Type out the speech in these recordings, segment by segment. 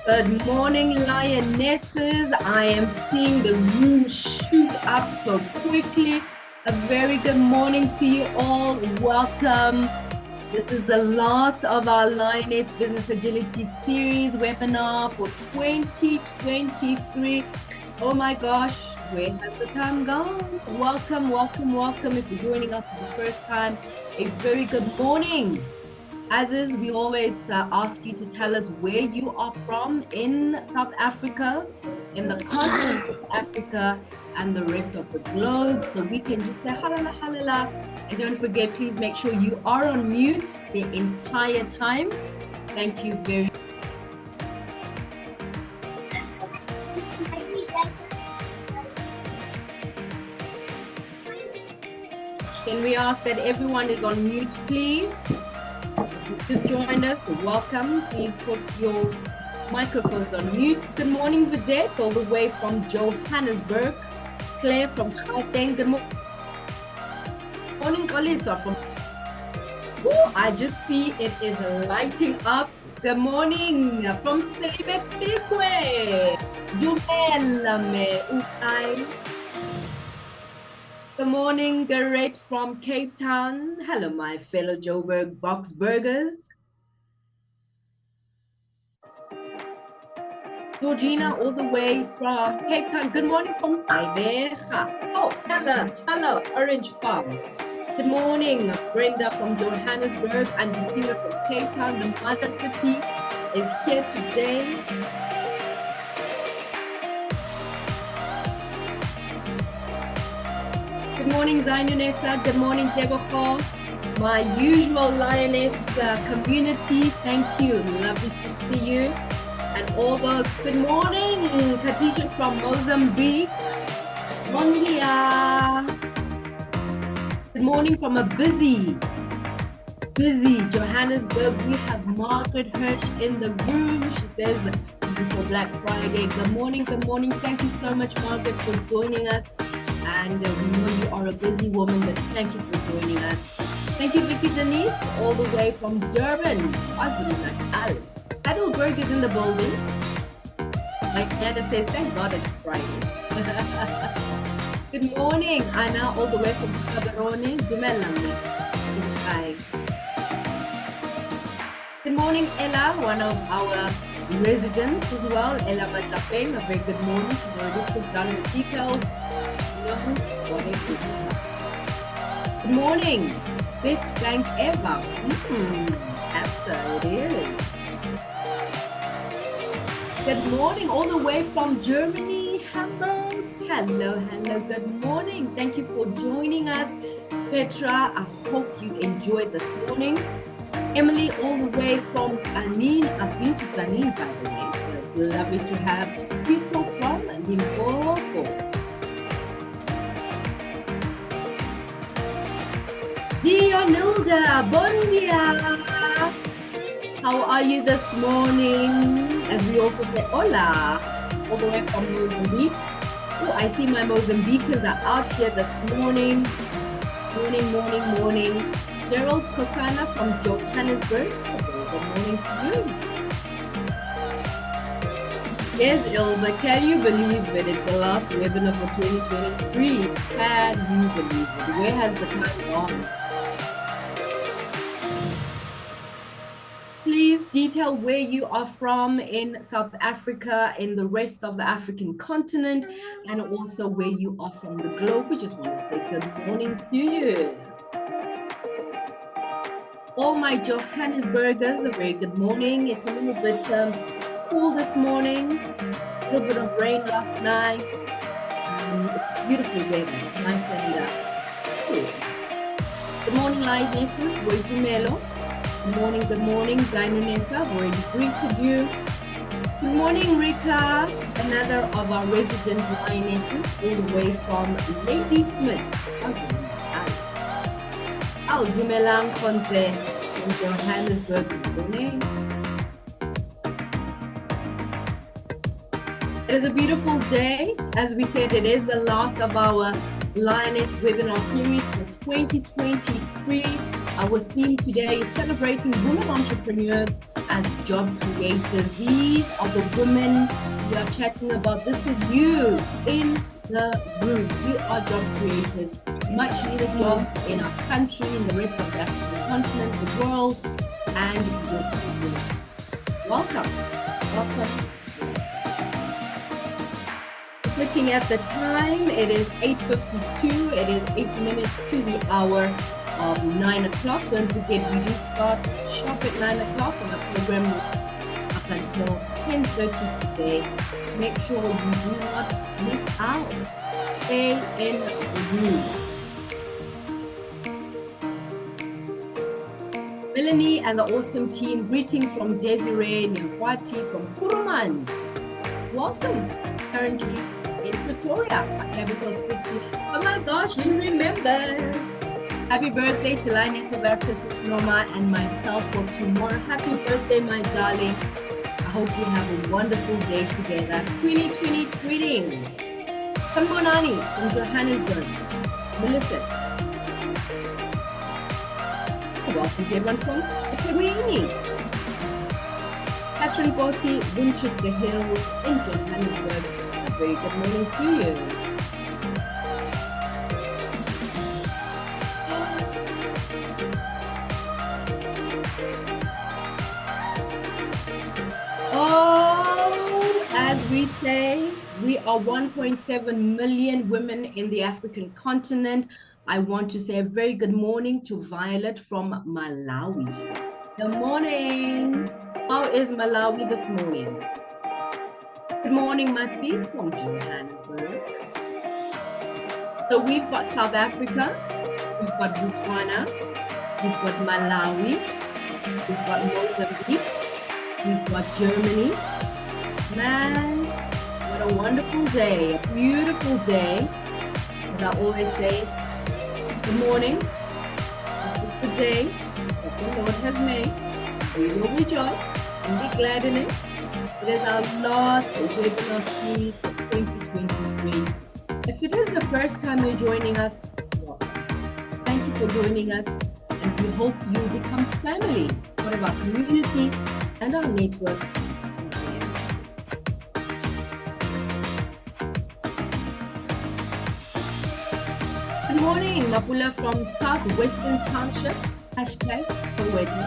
Good morning, lionesses. I am seeing the room shoot up so quickly. A very good morning to you all. Welcome. This is the last of our Lioness Business Agility Series webinar for 2023. Oh my gosh, where has the time gone? Welcome, welcome, welcome. If you're joining us for the first time, a very good morning. As is, we always ask you to tell us where you are from in South Africa, in the continent of Africa, and the rest of the globe. So we can just say halala halala. And don't forget, please make sure you are on mute the entire time. Thank you very much. Can we ask that everyone is on mute, please? Just joined us, welcome. Please put your microphones on mute. Good morning, Vedette, all the way from Johannesburg. Claire from Gauteng. Good morning, Kalisa from... Ooh, I just see it is lighting up. Good morning from Selibe Pikwe. Dumelame Ukai. Good morning, Garrett from Cape Town. Hello, my fellow Joburg Box Burgers. Georgina, all the way from Cape Town. Good morning from Ibeja. Oh, hello, Orange Farm. Good morning, Brenda from Johannesburg and Decima from Cape Town. The mother city is here today. Good morning, Zainunesa. Good morning, Deboho. My usual Lioness community, thank you. Lovely to see you. And all those, good morning, Khadija from Mozambique. Bon dia. Good morning from a busy Johannesburg. We have Margaret Hirsch in the room. She says it's before Black Friday. Good morning. Thank you so much, Margaret, for joining us. And we know you are a busy woman, but thank you for joining us. Thank you, Vicky Denise, all the way from Durban, KwaZulu-Natal. Heidelberg is in the building. Like Nana says, thank God it's Friday. Good morning, Anna, all the way from Gaborone, Dumelame. Hi. Good morning, Ella, one of our residents as well. Ella Batapeng, a very good morning. She's already put down the details. Good morning, best bank ever. Absolutely. Good morning, all the way from Germany, Hamburg. Hello, good morning. Thank you for joining us. Petra, I hope you enjoyed this morning. Emily, all the way from Tanin. I've been to Tanin, by the way, so it's lovely to have people from Limpopo. Dionilda, bon dia. How are you this morning? As we also say, hola, all the way from Mozambique. Oh, I see my Mozambicans are out here this morning. Morning. Gerald Kosana from Johannesburg. Good morning to you. Yes, Ilva, can you believe it? It's the last webinar for 2023. Can you believe it? Where has the time gone? Please detail where you are from in South Africa, in the rest of the African continent, and also where you are from the globe. We just want to say good morning to you. All my Johannesburgers, a very good morning. It's a little bit cool this morning, a little bit of rain last night. It's beautiful weather, it's nice and cool. Good morning, Lioness. Melo. Good morning, Zainunesa. I've already greeted you. Good morning, Rika, another of our resident lionesses, all the way from Lady Smith. Dumelang Khonte in Johannesburg. It is a beautiful day. As we said, it is the last of our Lioness webinar series for 2023. Our theme today is celebrating women entrepreneurs as job creators. These are the women we are chatting about. This is you in the room. You are job creators. Much needed jobs in our country, in the rest of the African continent, the world, and your people. Welcome. Welcome. Just looking at the time, it is 8:52. It is 8 minutes to the hour of 9 o'clock. Don't forget, we do start sharp at 9 o'clock and our program up until 10:30 today. Make sure you do not miss out. Stay in the room. Melanie and the awesome team, greetings from Desiree Nyawati from Kuruman. Welcome. Currently in Pretoria, our capital city. Oh my gosh, you remembered. Happy birthday to Lioness of Africa, Norma, and myself for tomorrow. Happy birthday, my darling. I hope you have a wonderful day together. 2020 tweeting. Sanbonani from Johannesburg. Melissa. Welcome to everyone from Ekwini. Catherine Gossi, Winchester Hills in Johannesburg. A very good morning to you. Oh, as we say, we are 1.7 million women in the African continent. I want to say a very good morning to Violet from Malawi. Good morning. How is Malawi this morning? Good morning, Matsi from Johannesburg. So we've got South Africa, we've got Botswana, we've got Malawi, we've got Mozambique, we've got Germany. Man, what a wonderful day, a beautiful day. As I always say, good morning. This is the day that the Lord has made. We will rejoice and be glad in it. It is our last webinar series of 2023. If it is the first time you're joining us, welcome. Thank you for joining us, and we hope you become family, part of our community and our network. Good morning, Mapula from Southwestern Township, #Soweto.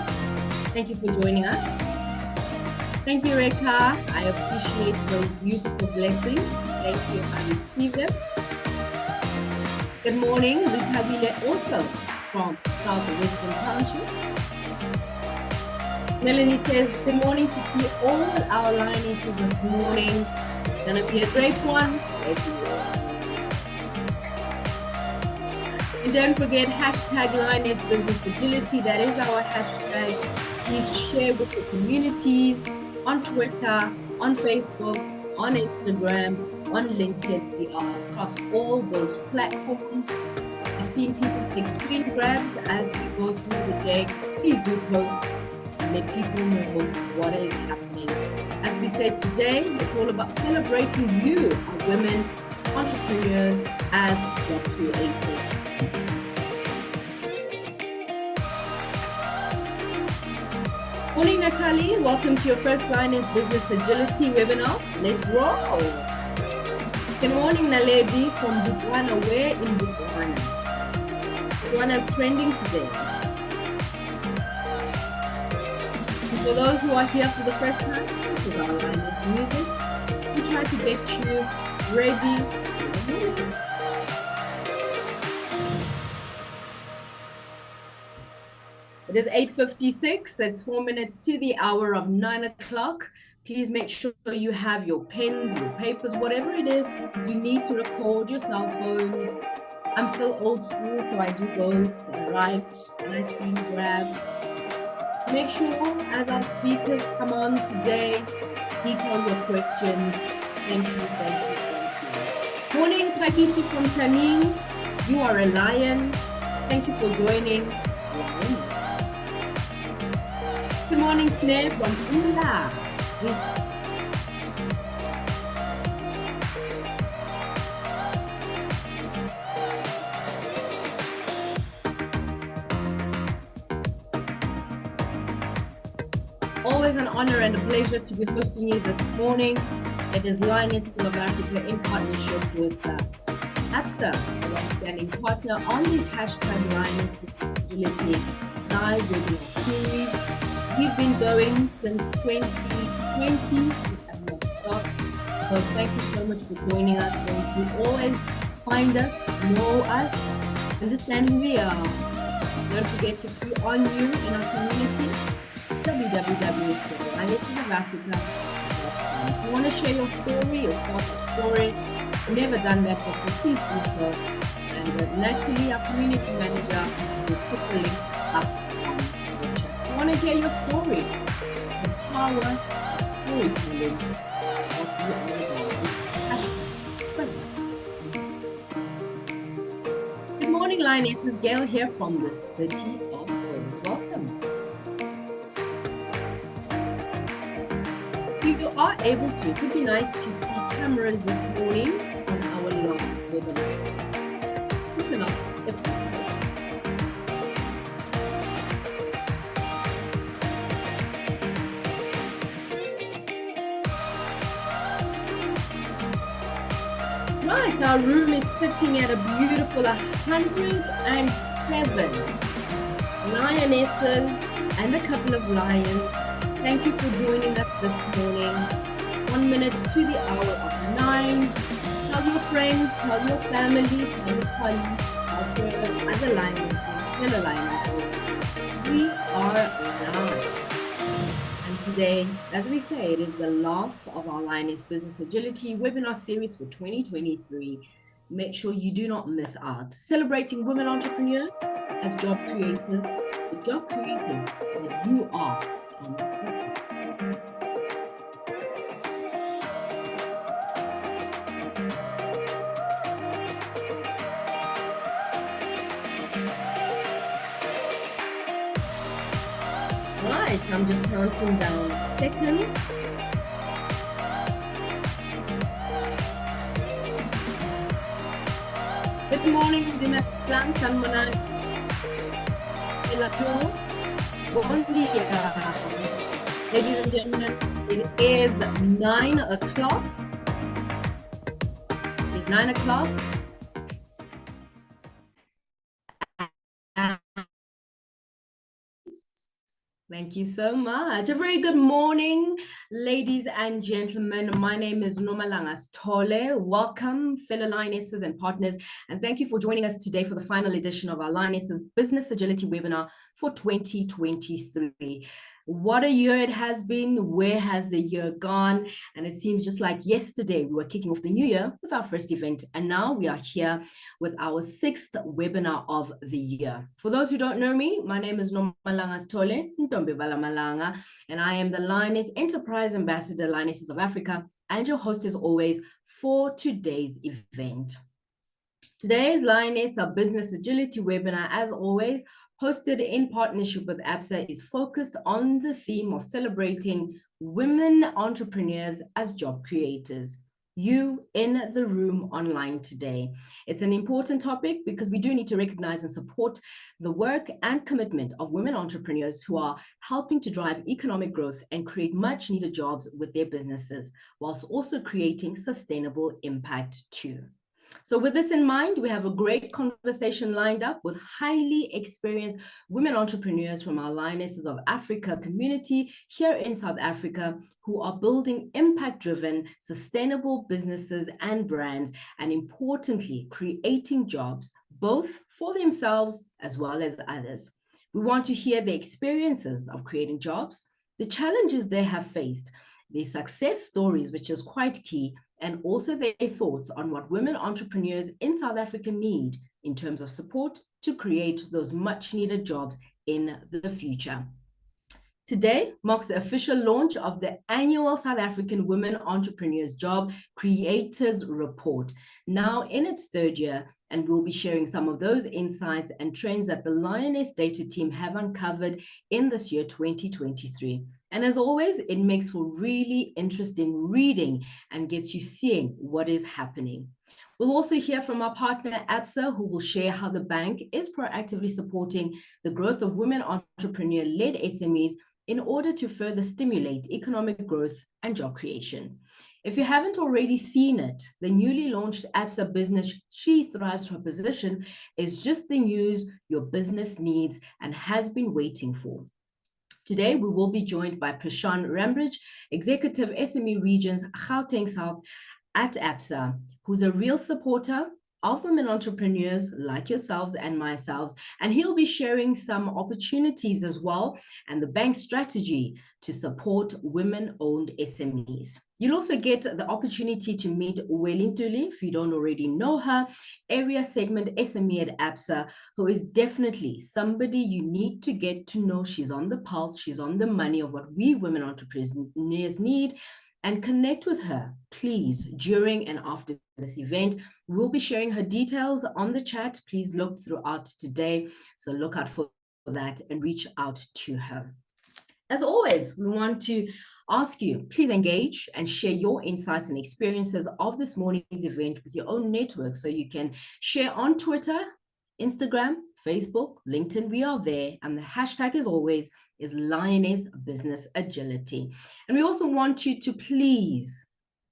Thank you for joining us. Thank you, Reka. I appreciate those beautiful blessings. Thank you, I receive them. Good morning, Ritabile, also from Southwestern Township. Melanie says, good morning to see all our lionesses this morning. Gonna be a great one. Let's go. And don't forget, #Lioness Business Agility. That is our hashtag. Please share with your communities on Twitter, on Facebook, on Instagram, on LinkedIn. We are across all those platforms. I've seen people take screen grabs as we go through the day. Please do post and let people know what is happening. As we said today, it's all about celebrating you, our women, entrepreneurs, as job creators. Morning, Natalie. Welcome to your first Lioness Business Agility Webinar. Let's roll. Good morning, Naledi from Botswana. Where in Botswana? Botswana is trending today. And for those who are here for the first time, this is our Lioness music. We try to get you ready for the morning. It is 8:56. It's 4 minutes to the hour of 9 o'clock. Please make sure you have your pens, your papers, whatever it is you need to record, your cell phones. I'm still old school, so I do both. I write and I screen grab. Make sure as our speakers come on today, detail your questions. Thank you, thank you, thank you. Morning, Pakisi from Tanin. You are a lion. Thank you for joining. Good morning, Snare from Ula. Always an honor and a pleasure to be hosting you this morning. It is Lionesses of Africa in partnership with ABSA, a long-standing partner on this hashtag Lioness Business Agility live webinar series. We've been going since 2020. So thank you so much for joining us. Those who always find us, know us, understand who we are. Don't forget to be on you in our community. www.lionessesofafrica.com. If you want to share your story, your startup story, you've never done that before, please do so. And Natalie, our community manager, will put the link up on the chat. If you want to hear your story, the power of storytelling. Good morning, Lionesses. Gail here from the city of Perth. Welcome. If you are able to, it would be nice to see cameras this morning on our last webinar. Just an ask, if possible. Right, our room is sitting at a beautiful 107 lionesses and a couple of lions. Thank you for joining us this morning. 1 minute to the hour of 9. Tell your friends, tell your family, tell your colleagues, tell your other lionesses, fellow lionesses. We are live. And today, as we say, it is the last of our Lioness Business Agility webinar series for 2023. Make sure you do not miss out. Celebrating women entrepreneurs as job creators, the job creators that you are. Right, I'm just counting down a second. Good morning, Dinatlan, Salmona, Elato. Bon dia. Ladies and gentlemen, it is 9 o'clock. It's 9 o'clock. Thank you so much. A very good morning, ladies and gentlemen. My name is Nomalanga Stole. Welcome, fellow Lionesses and partners, and thank you for joining us today for the final edition of our Lionesses Business Agility Webinar for 2023. What a year it has been. Where has the year gone? And it seems just like yesterday we were kicking off the new year with our first event, and now we are here with our 6th webinar of the year. For those who don't know me, my name is Nomalanga Stole, and I am the Lioness Enterprise Ambassador, Lionesses of Africa, and your host as always for today's event. Today's Lioness, our Business Agility webinar, as always, hosted in partnership with ABSA, is focused on the theme of celebrating women entrepreneurs as job creators. You in the room online today. It's an important topic because we do need to recognize and support the work and commitment of women entrepreneurs who are helping to drive economic growth and create much needed jobs with their businesses, whilst also creating sustainable impact too. So with this in mind, we have a great conversation lined up with highly experienced women entrepreneurs from our Lionesses of Africa community here in South Africa who are building impact-driven, sustainable businesses and brands, and importantly, creating jobs both for themselves as well as others. We want to hear the experiences of creating jobs, the challenges they have faced, their success stories, which is quite key, and also their thoughts on what women entrepreneurs in South Africa need in terms of support to create those much needed jobs in the future. Today marks the official launch of the annual South African Women Entrepreneurs Job Creators Report, now in its 3rd year, and we'll be sharing some of those insights and trends that the Lioness Data team have uncovered in this year 2023. And as always, it makes for really interesting reading and gets you seeing what is happening. We'll also hear from our partner, ABSA, who will share how the bank is proactively supporting the growth of women entrepreneur-led SMEs in order to further stimulate economic growth and job creation. If you haven't already seen it, the newly launched ABSA Business She Thrives proposition is just the news your business needs and has been waiting for. Today, we will be joined by Prashan Rambridge, Executive SME Regions Gauteng South at ABSA, who's a real supporter of women entrepreneurs like yourselves and myself, and he'll be sharing some opportunities as well and the bank's strategy to support women-owned SMEs. You'll also get the opportunity to meet Welintuli, if you don't already know her, area segment SME at ABSA, who is definitely somebody you need to get to know. She's on the pulse, she's on the money of what we women entrepreneurs need, and connect with her, please, during and after this event. We'll be sharing her details on the chat. Please look throughout today. So look out for that and reach out to her. As always, we want to ask you, please engage and share your insights and experiences of this morning's event with your own network. So you can share on Twitter, Instagram, Facebook, LinkedIn. We are there. And the hashtag, as always, is Lioness Business Agility. And we also want you to please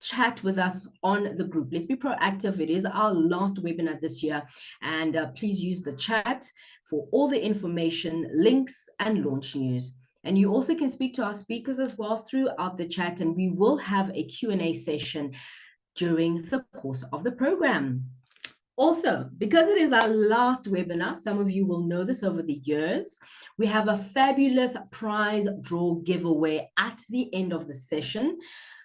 chat with us on the group. Let's be proactive. It is our last webinar this year, and please use the chat for all the information, links, and launch news. And you also can speak to our speakers as well throughout the chat, and we will have a Q&A session during the course of the program. Also, because it is our last webinar, some of you will know this over the years, we have a fabulous prize draw giveaway at the end of the session.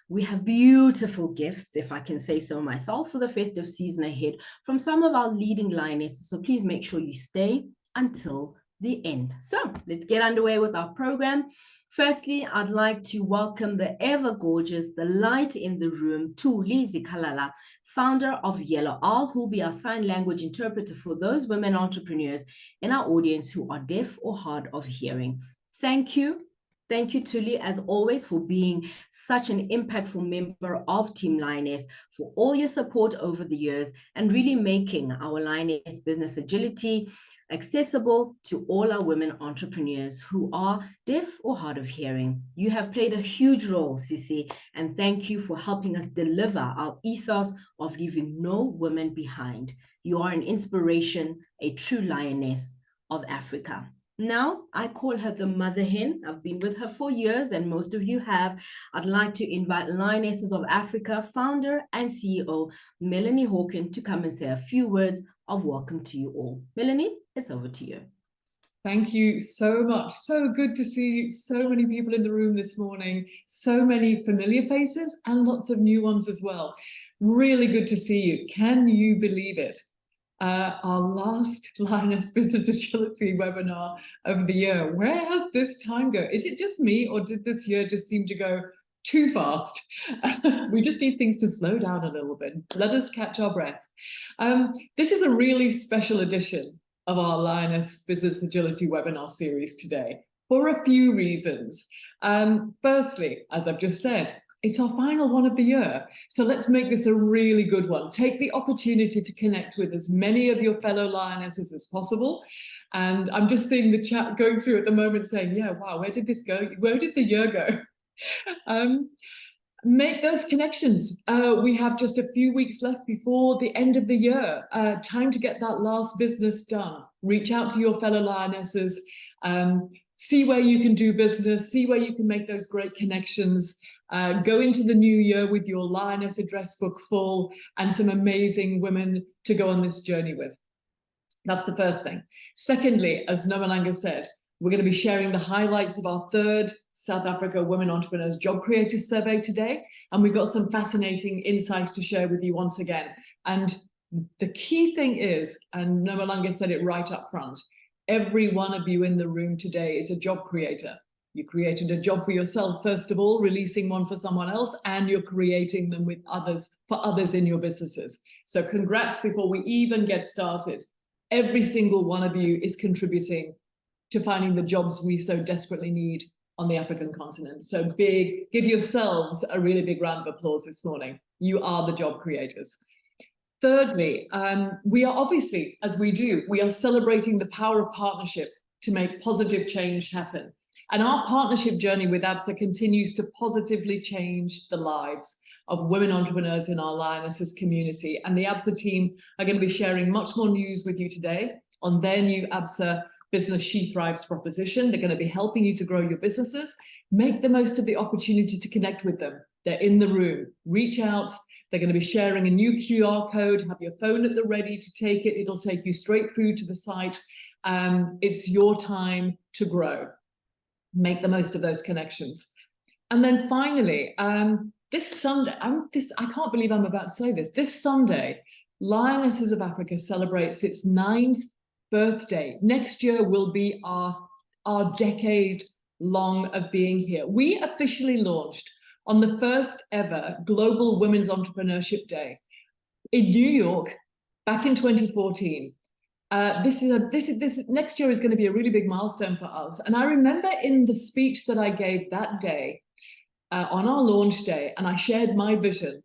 We have beautiful gifts, if I can say so myself, for the festive season ahead from some of our leading lionesses. So please make sure you stay until the end. So let's get underway with our program. Firstly, I'd like to welcome the ever gorgeous, the light in the room, Thuli Zikalala, founder of LOA, who will be our sign language interpreter for those women entrepreneurs in our audience who are deaf or hard of hearing. Thank you. Thank you, Thuli, as always, for being such an impactful member of Team Lioness, for all your support over the years, and really making our Lioness Business Agility accessible to all our women entrepreneurs who are deaf or hard of hearing. You have played a huge role, Sisi, and thank you for helping us deliver our ethos of leaving no women behind. You are an inspiration, a true lioness of Africa. Now, I call her the mother hen. I've been with her for years, and most of you have. I'd like to invite Lionesses of Africa founder and CEO, Melanie Hawken, to come and say a few words of welcome to you all. Melanie, it's over to you. Thank you so much. So good to see so many people in the room this morning, so many familiar faces and lots of new ones as well. Really good to see you. Can you believe it? Our last Lioness Business Agility webinar of the year. Where has this time go? Is it just me, or did this year just seem to go too fast? We just need things to slow down a little bit. Let us catch our breath. This is a really special edition of our Lioness Business Agility webinar series today for a few reasons. Firstly, as I've just said, it's our final one of the year. So let's make this a really good one. Take the opportunity to connect with as many of your fellow lionesses as possible. And I'm just seeing the chat going through at the moment saying, yeah, wow, where did this go? Where did the year go? Make those connections. We have just a few weeks left before the end of the year. Time to get that last business done. Reach out to your fellow lionesses. See where you can do business. See where you can make those great connections. Go into the new year with your Lioness address book full and some amazing women to go on this journey with. That's the first thing. Secondly, as Nomalanga said, we're going to be sharing the highlights of our third South Africa Women Entrepreneurs Job Creators Survey today. And we've got some fascinating insights to share with you once again. And the key thing is, and Nomalanga said it right up front, every one of you in the room today is a job creator. You created a job for yourself, first of all, releasing one for someone else, and you're creating them with others, for others in your businesses. So congrats before we even get started. Every single one of you is contributing to finding the jobs we so desperately need on the African continent. So big, give yourselves a really big round of applause this morning. You are the job creators. Thirdly, we are obviously, as we do, we are celebrating the power of partnership to make positive change happen. And our partnership journey with ABSA continues to positively change the lives of women entrepreneurs in our Lionesses community. And the ABSA team are going to be sharing much more news with you today on their new ABSA Business She Thrives proposition. They're going to be helping you to grow your businesses. Make the most of the opportunity to connect with them. They're in the room. Reach out. They're going to be sharing a new QR code. Have your phone at the ready to take it. It'll take you straight through to the site. It's your time to grow. Make the most of those connections. And then finally, this Sunday, I can't believe I'm about to say this. This Sunday, Lionesses of Africa celebrates its 9th birthday. Next year will be our decade long of being here. We officially launched on the first ever Global Women's Entrepreneurship Day in New York back in 2014. This next year is going to be a really big milestone for us. And I remember in the speech that I gave that day on our launch day, and I shared my vision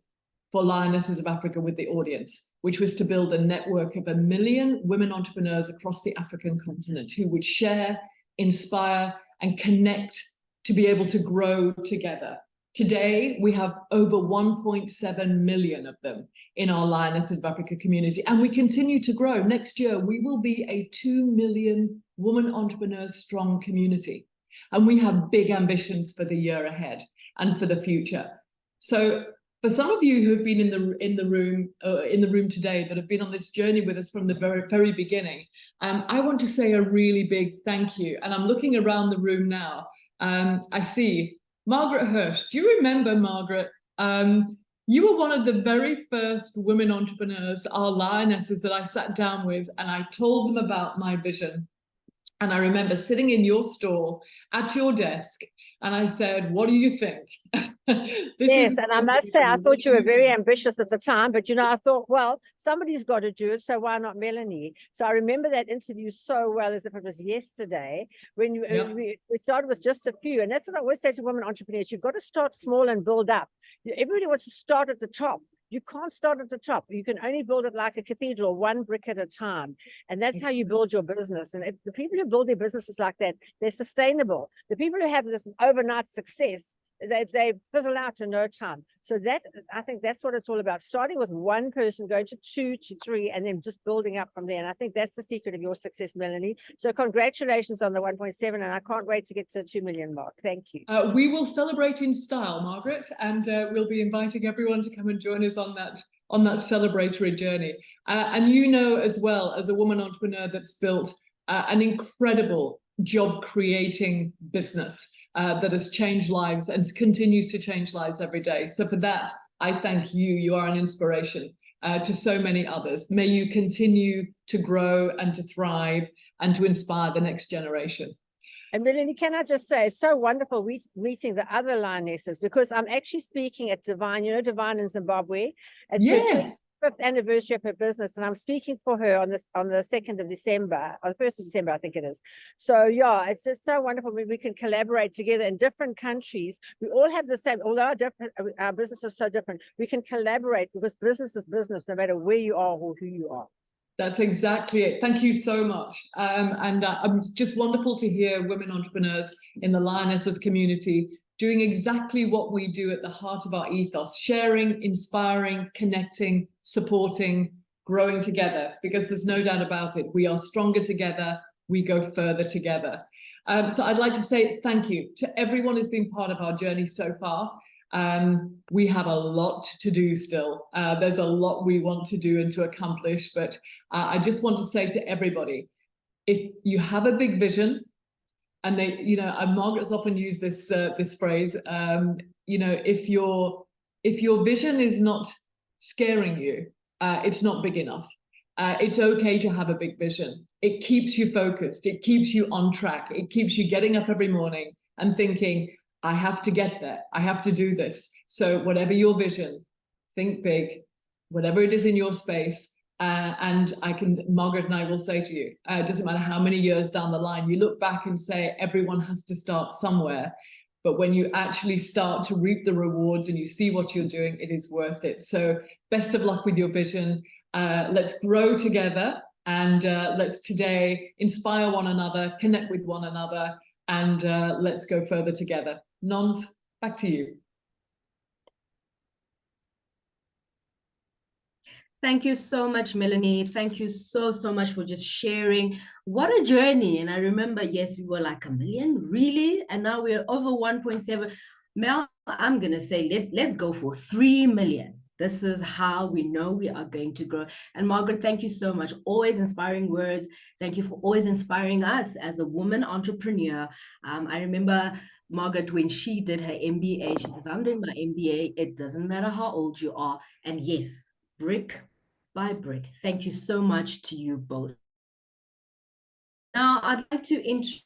for Lionesses of Africa with the audience, which was to build a network of 1 million women entrepreneurs across the African continent who would share, inspire, and connect to be able to grow together. Today, we have over 1.7 million of them in our Lionesses of Africa community, and we continue to grow. Next year, we will be a 2 million woman entrepreneurs strong community, and we have big ambitions for the year ahead and for the future. So for some of you who have been in the room today, that have been on this journey with us from the very beginning, I want to say a really big thank you. And I'm looking around the room now. I see Margaret Hirsch. Do you remember, Margaret? You were one of the very first women entrepreneurs, our lionesses, that I sat down with, and I told them about my vision. And I remember sitting in your stall at your desk, and I said, "What do you think?" Yes, and I must say, I thought you were very ambitious at the time, but I thought, well, somebody's got to do it, so why not Melanie? So I remember that interview so well, as if it was yesterday, when we started with just a few. And that's what I always say to women entrepreneurs: you've got to start small and build up. Everybody wants to start at the top. You can't start at the top. You can only build it like a cathedral, one brick at a time. And that's how you build your business. And if the people who build their businesses like that, they're sustainable. The people who have this overnight success, they fizzle out in no time. So that, I think that's what it's all about. Starting with one person, going to 2 to 3, and then just building up from there. And I think that's the secret of your success, Melanie. So congratulations on the 1.7, and I can't wait to get to the 2 million mark. Thank you. We will celebrate in style, Margaret, and we'll be inviting everyone to come and join us on that celebratory journey. And as well, as a woman entrepreneur that's built an incredible job creating business that has changed lives and continues to change lives every day. So for that, I thank you. You are an inspiration to so many others. May you continue to grow and to thrive and to inspire the next generation. And Melanie, can I just say, it's so wonderful meeting the other lionesses, because I'm actually speaking at Divine, Divine in Zimbabwe. It's yes. her 5th anniversary of her business, and I'm speaking for her on the 2nd of December, or the 1st of December, I think it is. So yeah, it's just so wonderful when we can collaborate together in different countries. We all have the same, although our business is so different, we can collaborate, because business is business, no matter where you are or who you are. That's exactly it. Thank you so much. And it's just wonderful to hear women entrepreneurs in the Lionesses community doing exactly what we do at the heart of our ethos: sharing, inspiring, connecting, supporting, growing together, because there's no doubt about it. We are stronger together. We go further together. So I'd like to say thank you to everyone who's been part of our journey so far. We have a lot to do still. There's a lot we want to do and to accomplish, but I just want to say to everybody, if you have a big vision, and Margaret's often used this phrase, if your vision is not scaring you, it's not big enough. It's okay to have a big vision. It keeps you focused. It keeps you on track. It keeps you getting up every morning and thinking, I have to get there. I have to do this. So whatever your vision, think big, whatever it is in your space. And Margaret and I will say to you, it doesn't matter how many years down the line, you look back and say, everyone has to start somewhere. But when you actually start to reap the rewards and you see what you're doing, it is worth it. So best of luck with your vision. Let's grow together, and let's today inspire one another, connect with one another, and let's go further together. Nons, back to you. Thank you so much, Melanie. Thank you so much for just sharing. What a journey. And I remember, yes, we were like 1 million, really? And now we're over 1.7. Mel, I'm going to say, let's go for 3 million. This is how we know we are going to grow. And Margaret, thank you so much. Always inspiring words. Thank you for always inspiring us as a woman entrepreneur. I remember Margaret, when she did her MBA, she says, I'm doing my MBA. It doesn't matter how old you are. And yes, brick by brick. Thank you so much to you both. Now, I'd like to introduce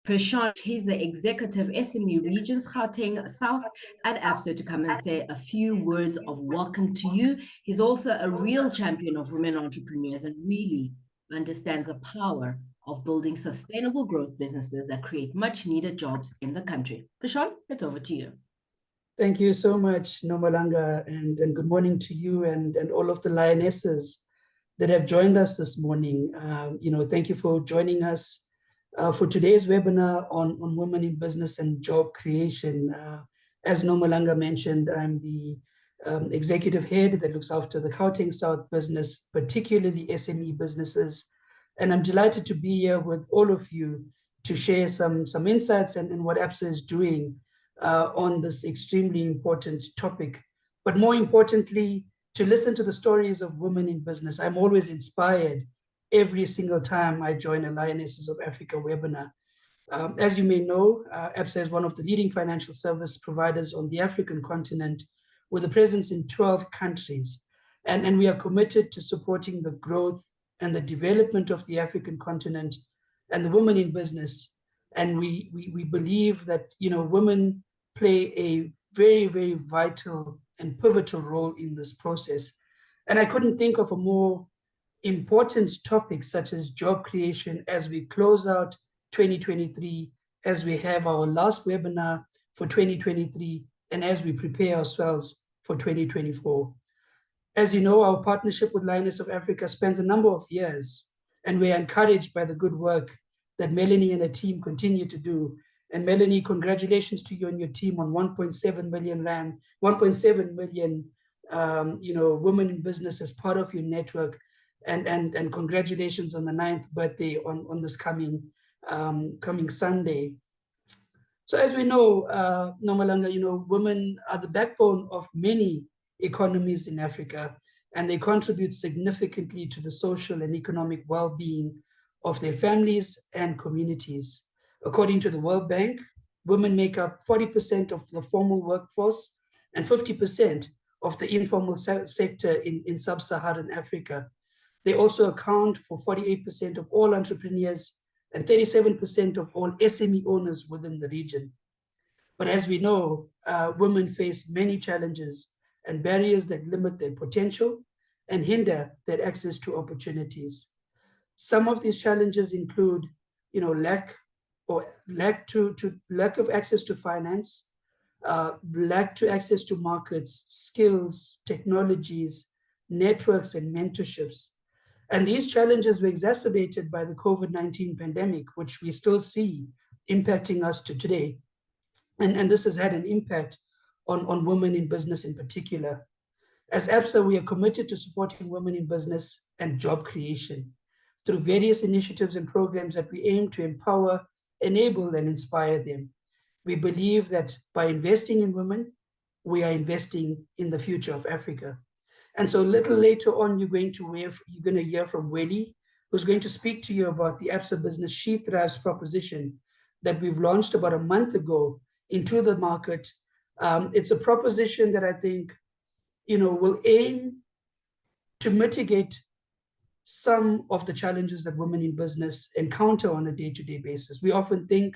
Prashant. He's the Executive SME Regions Gauteng South at ABSA to come and say a few words of welcome to you. He's also a real champion of women entrepreneurs and really understands the power of building sustainable growth businesses that create much needed jobs in the country. Prashant, it's over to you. Thank you so much, Nomalanga, and good morning to you and all of the lionesses that have joined us this morning. Thank you for joining us for today's webinar on women in business and job creation. As Nomalanga mentioned, I'm the executive head that looks after the Gauteng South business, particularly SME businesses. And I'm delighted to be here with all of you to share some insights and what ABSA is doing on this extremely important topic, but more importantly, to listen to the stories of women in business. I'm always inspired every single time I join a Lionesses of Africa webinar. As you may know, ABSA is one of the leading financial service providers on the African continent with a presence in 12 countries. And we are committed to supporting the growth and the development of the African continent and the women in business. And we believe that, women play a very, very vital and pivotal role in this process. And I couldn't think of a more important topic such as job creation as we close out 2023, as we have our last webinar for 2023, and as we prepare ourselves for 2024. As you know, our partnership with Lioness of Africa spans a number of years, and we are encouraged by the good work that Melanie and her team continue to do. And Melanie, congratulations to you and your team on 1.7 million rand, 1.7 million, women in business as part of your network, and congratulations on the 9th birthday on this coming Sunday. So as we know, Nomalanga, women are the backbone of many economies in Africa, and they contribute significantly to the social and economic well-being of their families and communities. According to the World Bank, women make up 40% of the formal workforce and 50% of the informal sector in sub-Saharan Africa. They also account for 48% of all entrepreneurs and 37% of all SME owners within the region. But as we know, women face many challenges and barriers that limit their potential and hinder their access to opportunities. Some of these challenges include, lack of access to finance, lack to access to markets, skills, technologies, networks, and mentorships. And these challenges were exacerbated by the COVID-19 pandemic, which we still see impacting us to today. And this has had an impact on women in business in particular. As ABSA, we are committed to supporting women in business and job creation through various initiatives and programs that we aim to empower, enable, and inspire them. We believe that by investing in women, we are investing in the future of Africa. And so a little later on, you're going to hear from Welly, who's going to speak to you about the ABSA Business She Thrives proposition that we've launched about a month ago into the market. It's a proposition that I think, will aim to mitigate some of the challenges that women in business encounter on a day-to-day basis. We often think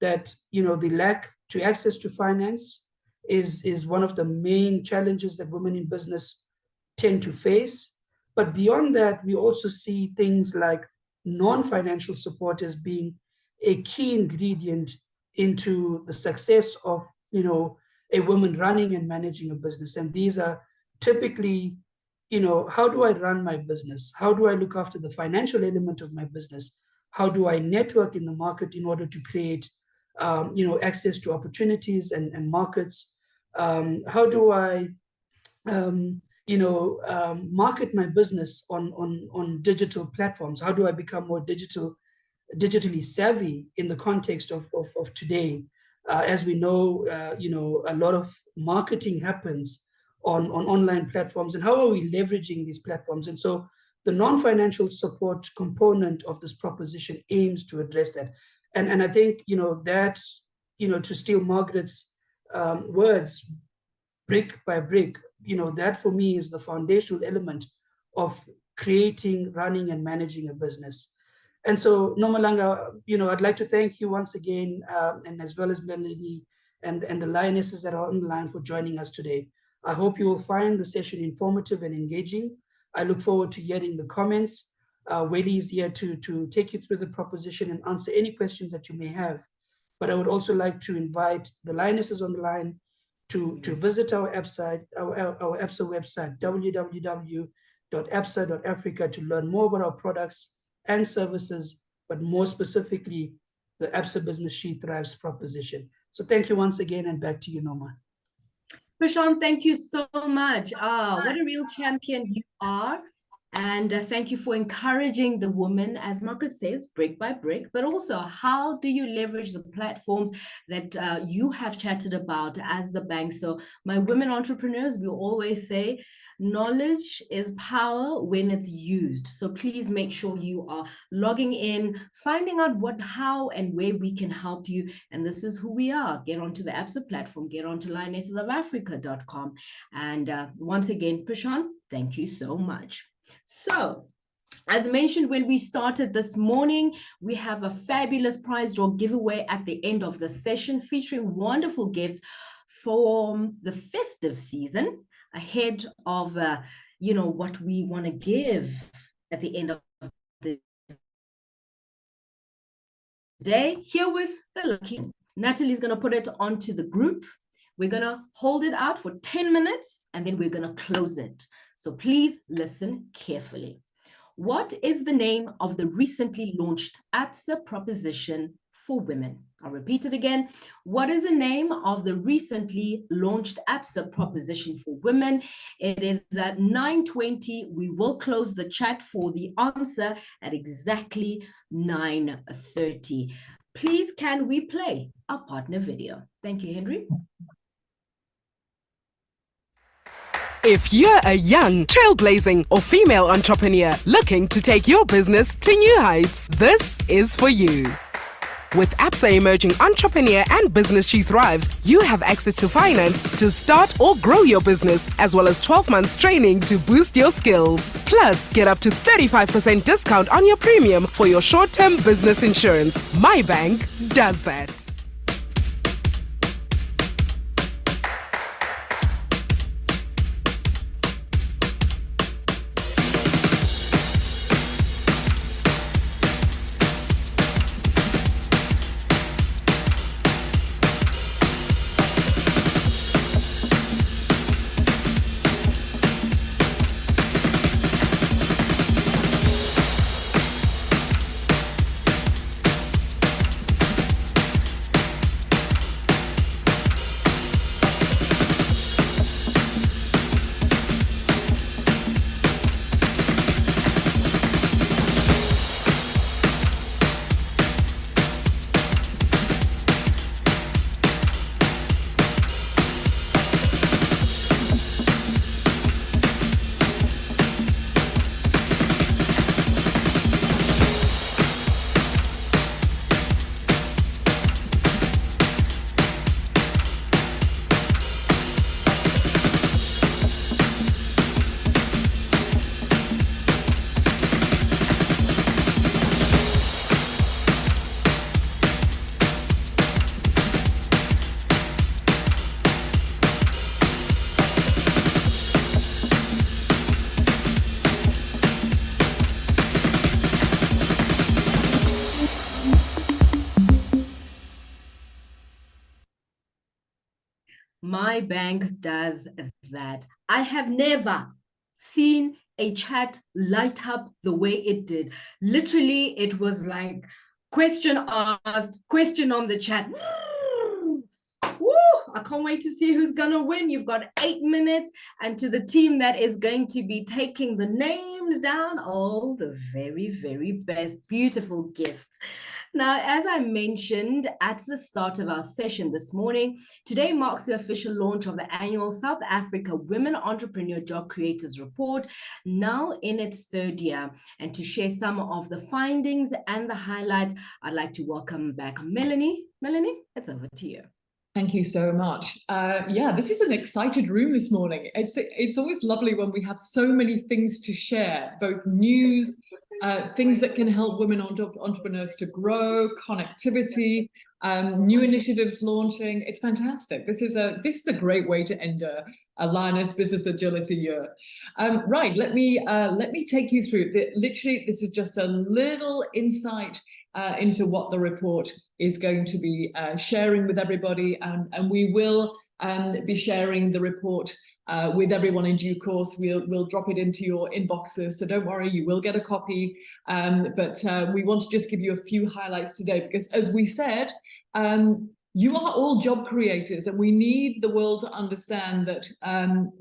that, the lack to access to finance is one of the main challenges that women in business tend to face. But beyond that, we also see things like non-financial support as being a key ingredient into the success of, a woman running and managing a business. And these are typically, how do I run my business? How do I look after the financial element of my business? How do I network in the market in order to create access to opportunities and markets? How do I market my business on digital platforms? How do I become more digitally savvy in the context of today? As we know, a lot of marketing happens on online platforms, and how are we leveraging these platforms? And so the non-financial support component of this proposition aims to address that. And I think, that, to steal Margaret's words, brick by brick, that for me is the foundational element of creating, running, and managing a business. And so, Nomalanga, I'd like to thank you once again, and as well as Melanie and the lionesses that are on the line for joining us today. I hope you will find the session informative and engaging. I look forward to hearing the comments. Weli is here to take you through the proposition and answer any questions that you may have. But I would also like to invite the lionesses on the line to visit our website, our ABSA website, www.absa.africa, to learn more about our products and services, but more specifically, the ABSA Business She Thrives proposition. So thank you once again, and back to you, Noma. Prashant, thank you so much. What a real champion you are. And thank you for encouraging the woman, as Margaret says, brick by brick, but also how do you leverage the platforms that you have chatted about as the bank? So my women entrepreneurs, we always say, knowledge is power when it's used. So please make sure you are logging in, finding out what, how, and where we can help you. And this is who we are. Get onto the ABSA platform, get onto lionessesofafrica.com. And once again, Prashant, thank you so much. So, as mentioned when we started this morning, we have a fabulous prize draw giveaway at the end of the session featuring wonderful gifts for the festive season ahead of, what we want to give at the end of the day. Here with the lucky, Natalie's going to put it onto the group. We're going to hold it out for 10 minutes and then we're going to close it. So please listen carefully. What is the name of the recently launched ABSA proposition for women? I'll repeat it again. What is the name of the recently launched ABSA proposition for women? It is at 9:20. We will close the chat for the answer at exactly 9:30. Please, can we play our partner video? Thank you, Henry. If you're a young, trailblazing, or female entrepreneur looking to take your business to new heights, this is for you. With ABSA Emerging Entrepreneur and Business She Thrives, you have access to finance to start or grow your business, as well as 12 months training to boost your skills. Plus, get up to 35% discount on your premium for your short-term business insurance. My bank does that. My bank does that. I have never seen a chat light up the way it did. Literally, it was like Question asked, question on the chat. Woo! I can't wait to see who's going to win. You've got 8 minutes. And to the team that is going to be taking the names down, all the very, very best, beautiful gifts. Now, as I mentioned at the start of our session this morning, today marks the official launch of the annual South Africa Women Entrepreneur Job Creators Report, now in its third year. And to share some of the findings and the highlights, I'd like to welcome back Melanie. Melanie, it's over to you. Thank you so much. Yeah, this is an excited room this morning. It's always lovely when we have so many things to share, both news, things that can help women entrepreneurs to grow, connectivity, new initiatives launching. It's fantastic. This is a great way to end a Lioness Business Agility year. Right, let me take you through. Literally, this is just a little insight into what the report is going to be sharing with everybody, and we will be sharing the report with everyone in due course. We'll drop it into your inboxes, so don't worry, you will get a copy. But we want to just give you a few highlights today, because as we said, you are all job creators, and we need the world to understand that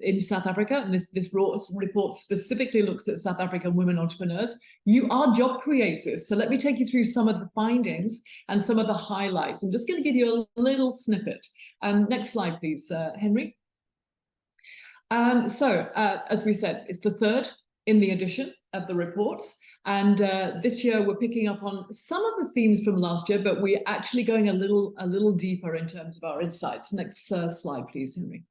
in South Africa, and this report specifically looks at South African women entrepreneurs, you are job creators. So let me take you through some of the findings and some of the highlights. I'm just going to give you a little snippet. Next slide, please, Henry. As we said, it's the third in the edition of the reports. And this year we're picking up on some of the themes from last year, but we're actually going a little deeper in terms of our insights. Next slide, please, Henry.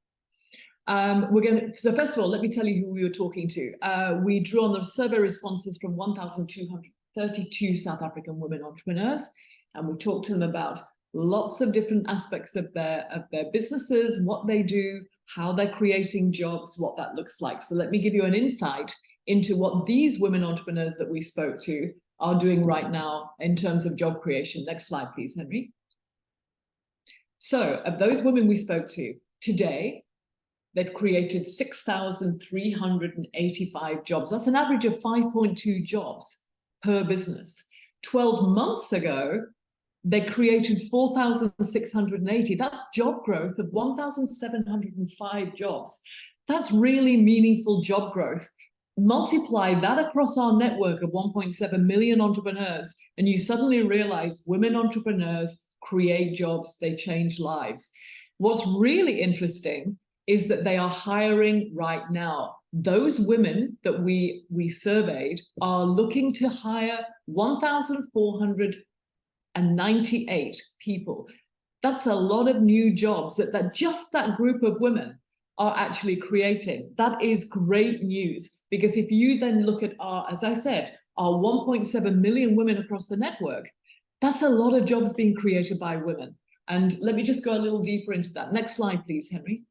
So first of all, let me tell you who we were talking to. We drew on the survey responses from 1,232 South African women entrepreneurs, and we talked to them about lots of different aspects of their businesses, what they do, how they're creating jobs, what that looks like. So let me give you an insight into what these women entrepreneurs that we spoke to are doing right now in terms of job creation. Next slide, please, Henry. So of those women we spoke to today, they've created 6,385 jobs. That's an average of 5.2 jobs per business. 12 months ago, they created 4,680. That's job growth of 1,705 jobs. That's really meaningful job growth. Multiply that across our network of 1.7 million entrepreneurs, and you suddenly realize women entrepreneurs create jobs, they change lives. What's really interesting is that they are hiring right now. Those women that we surveyed are looking to hire 1,498 people. That's a lot of new jobs that just that group of women are actually creating. That is great news, because if you then look at our, as I said, our 1.7 million women across the network, that's a lot of jobs being created by women. And let me just go a little deeper into that. Next slide, please, Henry.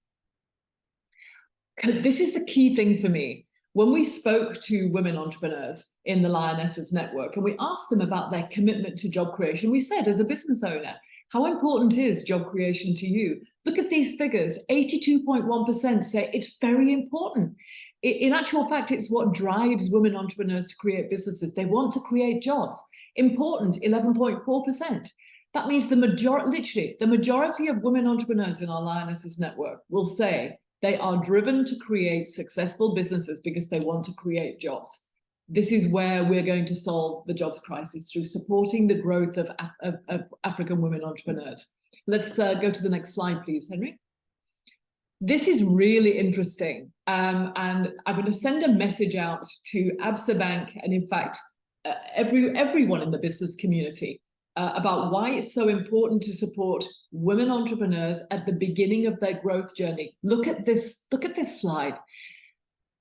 This is the key thing for me. When we spoke to women entrepreneurs in the Lionesses Network and we asked them about their commitment to job creation, we said, as a business owner, how important is job creation to you? Look at these figures. 82.1% say it's very important. In actual fact, it's what drives women entrepreneurs to create businesses. They want to create jobs. Important, 11.4%. That means literally the majority of women entrepreneurs in our Lionesses Network will say they are driven to create successful businesses because they want to create jobs. This is where we're going to solve the jobs crisis, through supporting the growth of African women entrepreneurs. Let's go to the next slide, please, Henry. This is really interesting. And I'm going to send a message out to Absa Bank and, in fact, everyone in the business community about why it's so important to support women entrepreneurs at the beginning of their growth journey. Look at this slide.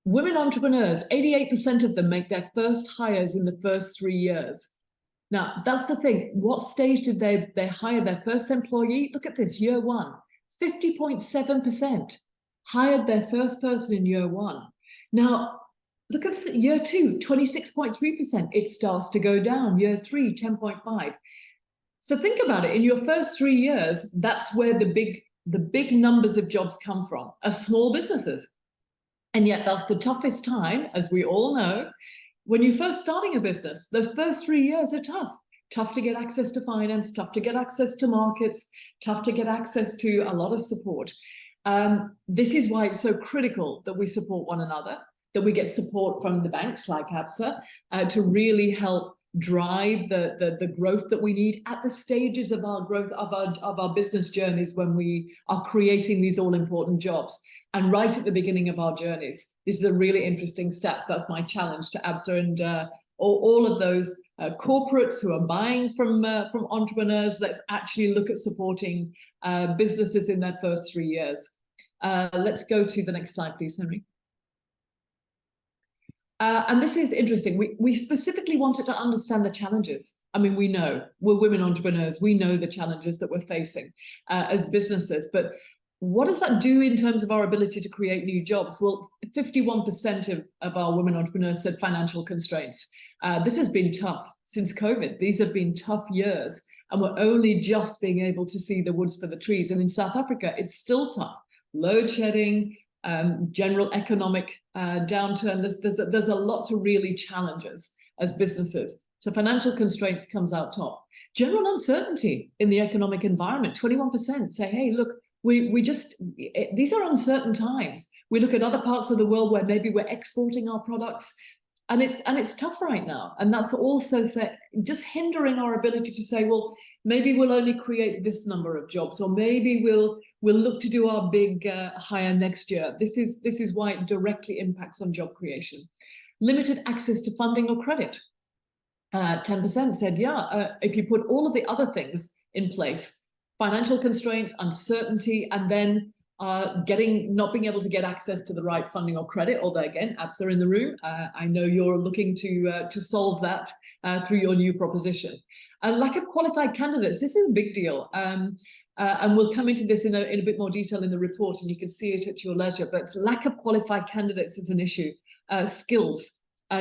Women entrepreneurs, 88% of them make their first hires in the first 3 years. Now, that's the thing. What stage did they hire their first employee? Look at this, year one. 50.7% hired their first person in year one. Now, look at year two, 26.3%. It starts to go down. Year three, 10.5%. So think about it. In your first 3 years, that's where the big numbers of jobs come from, are small businesses. And yet that's the toughest time, as we all know. When you're first starting a business, those first 3 years are tough. tough to get access to finance, tough to get access to markets, tough to get access to a lot of support. This is why it's so critical that we support one another, that we get support from the banks like ABSA to really help drive the growth that we need at the stages of our growth of our business journeys when we are creating these all-important jobs. And right at the beginning of our journeys. This is a really interesting stats. That's my challenge to ABSA and all of those corporates who are buying from entrepreneurs. Let's actually look at supporting businesses in their first 3 years. Let's go to the next slide, please, Henry. And this is interesting. We specifically wanted to understand the challenges. I mean, we know we're women entrepreneurs. We know the challenges that we're facing as businesses, but what does that do in terms of our ability to create new jobs? Well, 51% of our women entrepreneurs said financial constraints. This has been tough since COVID. These have been tough years, and we're only just being able to see the woods for the trees. And in South Africa, it's still tough. Load shedding, general economic downturn. There's a lot to really challenge us as businesses. So financial constraints comes out top. General uncertainty in the economic environment. 21% say, hey, look, these are uncertain times. We look at other parts of the world where maybe we're exporting our products, and it's tough right now. And that's also just hindering our ability to say, well, maybe we'll only create this number of jobs, or maybe we'll look to do our big hire next year. This is why it directly impacts on job creation. Limited access to funding or credit. 10% said, if you put all of the other things in place, financial constraints, uncertainty, and then not being able to get access to the right funding or credit, although again, ABSA in the room, I know you're looking to solve that through your new proposition. A lack of qualified candidates, this is a big deal. And we'll come into this in a bit more detail in the report, and you can see it at your leisure, but lack of qualified candidates is an issue. Skills,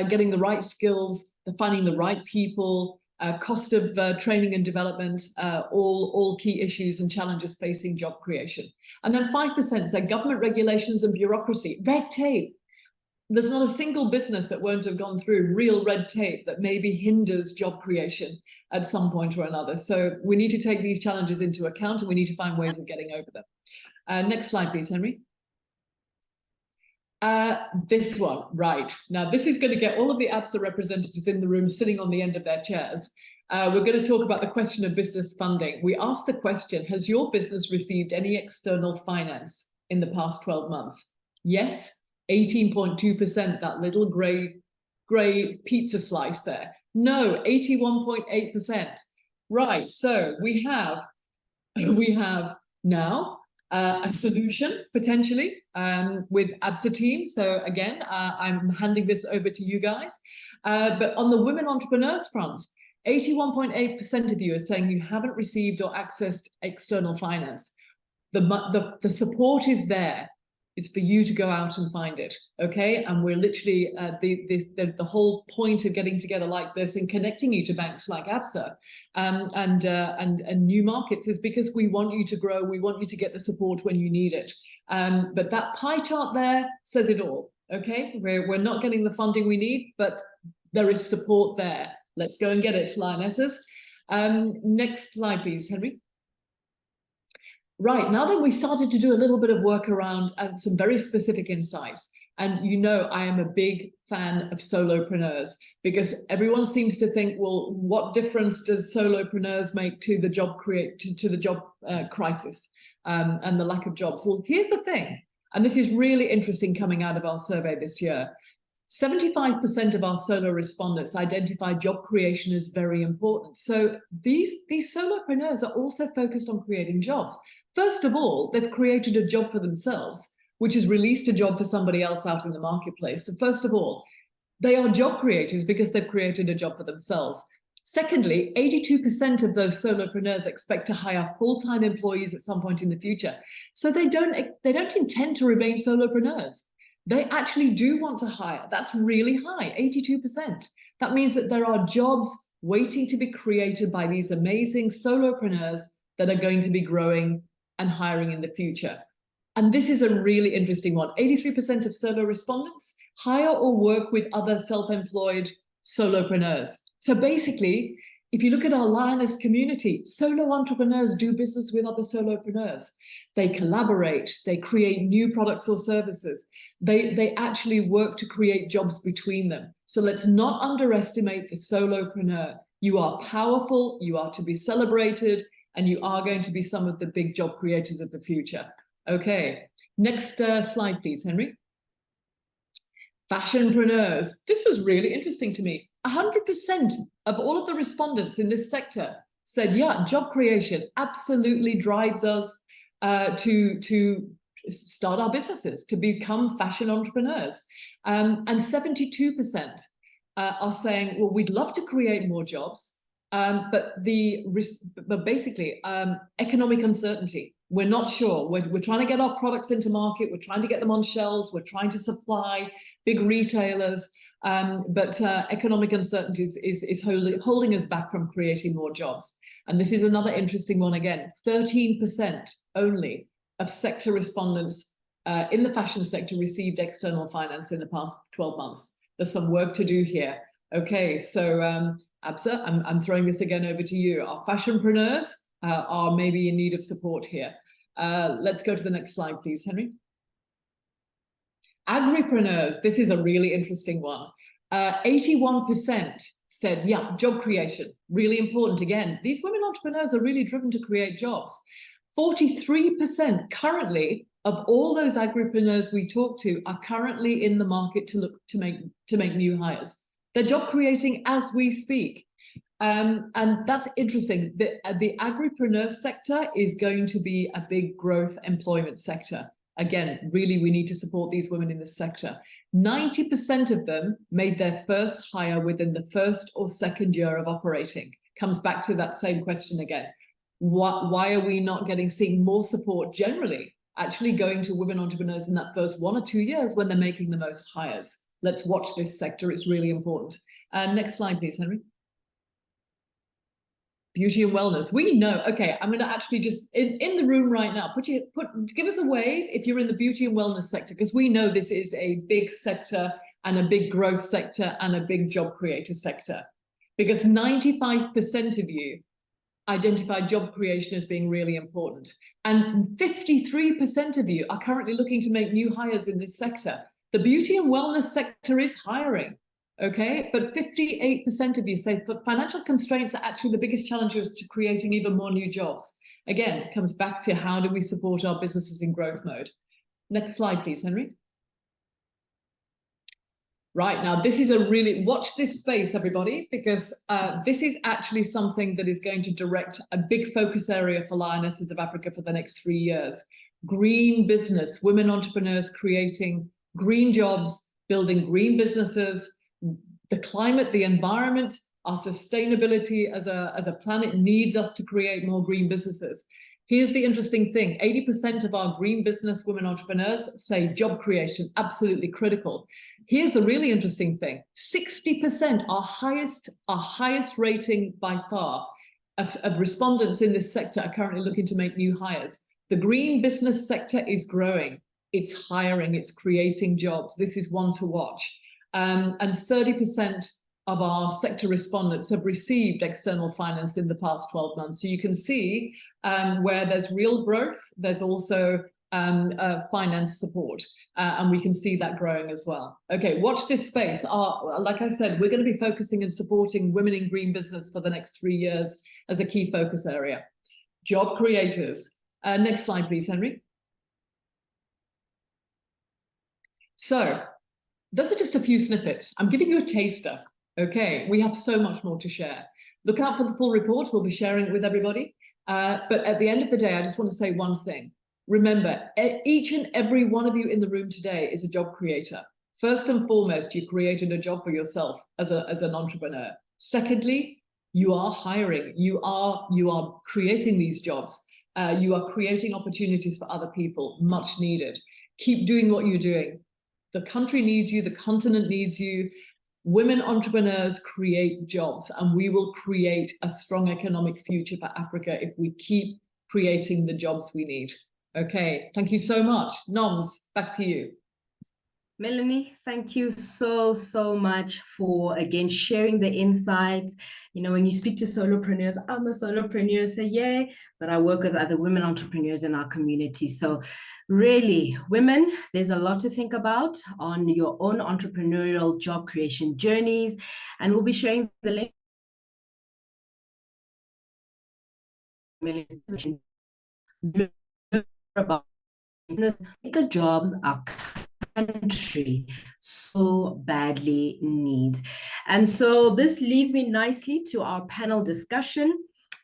getting the right skills, finding the right people, cost of training and development, all key issues and challenges facing job creation. And then 5% say government regulations and bureaucracy, red tape. There's not a single business that won't have gone through real red tape that maybe hinders job creation at some point or another. So we need to take these challenges into account, and we need to find ways of getting over them. Next slide, please, Henry. This one, right. Now, this is going to get all of the ABSA representatives in the room sitting on the end of their chairs. We're going to talk about the question of business funding. We asked the question, has your business received any external finance in the past 12 months? Yes, 18.2%, that little gray pizza slice there. No, 81.8%. Right, so we have now a solution potentially with ABSA team. So again, I'm handing this over to you guys. But on the women entrepreneurs front, 81.8% of you are saying you haven't received or accessed external finance. The support is there. It's for you to go out and find it, okay? And we're literally, the whole point of getting together like this and connecting you to banks like ABSA and new markets is because we want you to grow, we want you to get the support when you need it. But that pie chart there says it all, okay? We're not getting the funding we need, but there is support there. Let's go and get it, lionesses. Next slide, please, Henry. Right, now that we started to do a little bit of work around some very specific insights, and you know I am a big fan of solopreneurs because everyone seems to think, well, what difference does solopreneurs make to the job crisis and the lack of jobs? Well, here's the thing, and this is really interesting coming out of our survey this year. 75% of our solo respondents identify job creation as very important. So these solopreneurs are also focused on creating jobs. First of all, they've created a job for themselves, which has released a job for somebody else out in the marketplace. So first of all, they are job creators because they've created a job for themselves. Secondly, 82% of those solopreneurs expect to hire full-time employees at some point in the future. So they don't intend to remain solopreneurs. They actually do want to hire. That's really high, 82%. That means that there are jobs waiting to be created by these amazing solopreneurs that are going to be growing and hiring in the future. And this is a really interesting one. 83% of solo respondents hire or work with other self-employed solopreneurs. So basically, If you look at our Lioness community, solo entrepreneurs do business with other solopreneurs. They collaborate, they create new products or services. They actually work to create jobs between them. So let's not underestimate the solopreneur. You are powerful, you are to be celebrated, and you are going to be some of the big job creators of the future. Okay, next slide, please, Henry. Fashionpreneurs. This was really interesting to me. 100% of all of the respondents in this sector said, yeah, job creation absolutely drives us to start our businesses, to become fashion entrepreneurs. And 72% are saying, well, we'd love to create more jobs, but basically economic uncertainty. We're not sure. We're trying to get our products into market. We're trying to get them on shelves. We're trying to supply big retailers. But economic uncertainty is holding us back from creating more jobs. And this is another interesting one again. 13% only of sector respondents in the fashion sector received external finance in the past 12 months. There's some work to do here. Okay, so Absa, I'm throwing this again over to you. Our fashionpreneurs are maybe in need of support here. Let's go to the next slide, please, Henry. Agripreneurs, this is a really interesting one. 81% said, yeah, job creation, really important. Again, these women entrepreneurs are really driven to create jobs. 43% currently of all those agripreneurs we talk to are currently in the market to look to make new hires. They're job creating as we speak. And that's interesting. The agripreneur sector is going to be a big growth employment sector. Again, really, we need to support these women in this sector. 90% of them made their first hire within the first or second year of operating. Comes back to that same question again. Why are we not seeing more support generally, actually going to women entrepreneurs in that first 1 or 2 years when they're making the most hires? Let's watch this sector. It's really important. Next slide, please, Henry. Beauty and wellness. We know, okay, I'm going to actually just, in the room right now, give us a wave if you're in the beauty and wellness sector, because we know this is a big sector and a big growth sector and a big job creator sector. Because 95% of you identify job creation as being really important. And 53% of you are currently looking to make new hires in this sector. The beauty and wellness sector is hiring. Okay, but 58% of you say financial constraints are actually the biggest challenges to creating even more new jobs. Again, it comes back to how do we support our businesses in growth mode. Next slide, please, Henry. Right, now this is watch this space, everybody, because this is actually something that is going to direct a big focus area for Lionesses of Africa for the next 3 years. Green business, women entrepreneurs creating green jobs, building green businesses. The climate, the environment, our sustainability as a planet needs us to create more green businesses. Here's the interesting thing. 80% of our green business women entrepreneurs say job creation, absolutely critical. Here's the really interesting thing. 60%, our highest rating by far of respondents in this sector are currently looking to make new hires. The green business sector is growing. It's hiring, it's creating jobs. This is one to watch. And 30% of our sector respondents have received external finance in the past 12 months. So you can see where there's real growth, there's also finance support, and we can see that growing as well. Okay, watch this space. Like I said, we're going to be focusing and supporting women in green business for the next 3 years as a key focus area. Job creators. Next slide, please, Henry. So, those are just a few snippets. I'm giving you a taster. Okay, we have so much more to share. Look out for the full report. We'll be sharing it with everybody. But at the end of the day, I just want to say one thing. Remember, each and every one of you in the room today is a job creator. First and foremost, you created a job for yourself as an entrepreneur. Secondly, you are hiring. You are creating these jobs. You are creating opportunities for other people, much needed. Keep doing what you're doing. The country needs you, the continent needs you. Women entrepreneurs create jobs, and we will create a strong economic future for Africa if we keep creating the jobs we need. Okay, thank you so much. Noms, back to you. Melanie, thank you so much for, again, sharing the insights. You know, when you speak to solopreneurs, I'm a solopreneur, say yay, but I work with other women entrepreneurs in our community. So really, women, there's a lot to think about on your own entrepreneurial job creation journeys. And we'll be sharing the link about the jobs our country so badly needs. And so this leads me nicely to our panel discussion.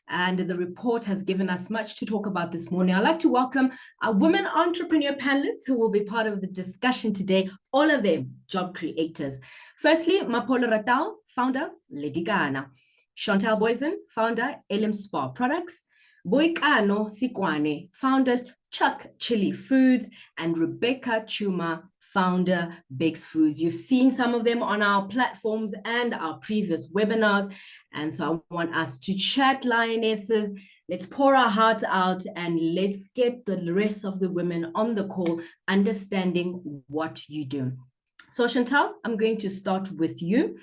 And the report has given us much to talk about this morning. I'd like to welcome our women entrepreneur panelists who will be part of the discussion today, all of them job creators. Firstly, Mapolo Ratao, founder, Lady Ghana. Chantal Boysen, founder, LM Spa Products. Boikano Sikwane, founder, Chuck Chili Foods, and Rebecca Chuma, founder, Bakes Foods. You've seen some of them on our platforms and our previous webinars. And so I want us to chat, lionesses. Let's pour our hearts out and let's get the rest of the women on the call understanding what you do. So Chantal, I'm going to start with you.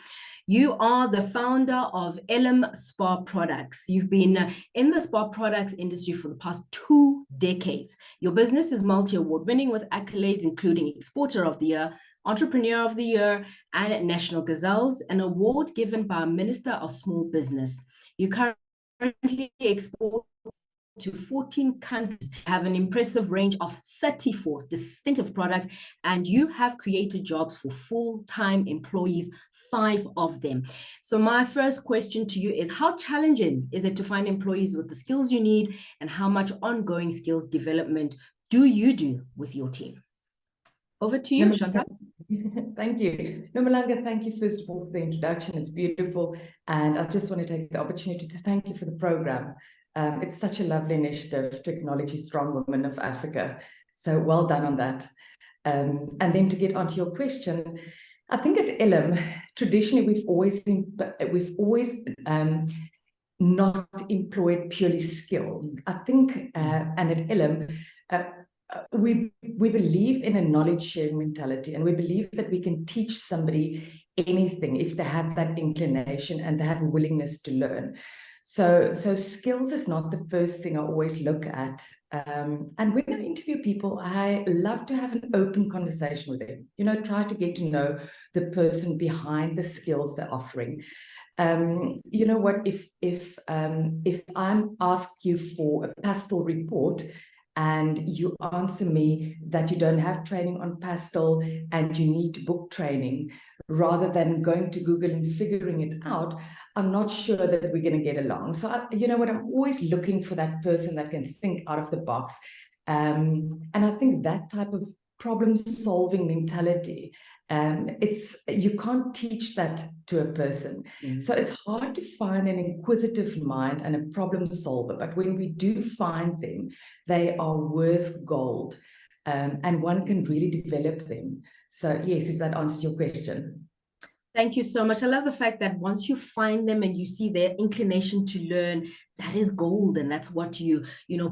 You are the founder of LM Spa Products. You've been in the spa products industry for the past 2 decades. Your business is multi-award winning with accolades including Exporter of the Year, Entrepreneur of the Year, and National Gazelles, an award given by a Minister of Small Business. You currently export to 14 countries, have an impressive range of 34 distinctive products, and you have created jobs for full-time employees, 5 of them. So my first question to you is, how challenging is it to find employees with the skills you need, and how much ongoing skills development do you do with your team? Over to you, Chantal. Thank you. Nomalanga, thank you first of all for the introduction. It's beautiful. And I just want to take the opportunity to thank you for the program. It's such a lovely initiative to acknowledge strong women of Africa. So well done on that. And then to get onto your question, I think at LM, traditionally we've always not employed purely skill. I think, and at LM, we believe in a knowledge sharing mentality, and we believe that we can teach somebody anything if they have that inclination and they have a willingness to learn. So skills is not the first thing I always look at. And when I interview people, I love to have an open conversation with them. You know, try to get to know the person behind the skills they're offering. You know what? If I'm asked you for a pastel report, and you answer me that you don't have training on pastel and you need to book training, rather than going to Google and figuring it out, I'm not sure that we're going to get along. So, you know what, I'm always looking for that person that can think out of the box. And I think that type of problem-solving mentality, you can't teach that to a person. So it's hard to find an inquisitive mind and a problem solver, but when we do find them, they are worth gold, and one can really develop them. So yes, if that answers your question. Thank you so much. I love the fact that once you find them and you see their inclination to learn, that is gold, and that's what you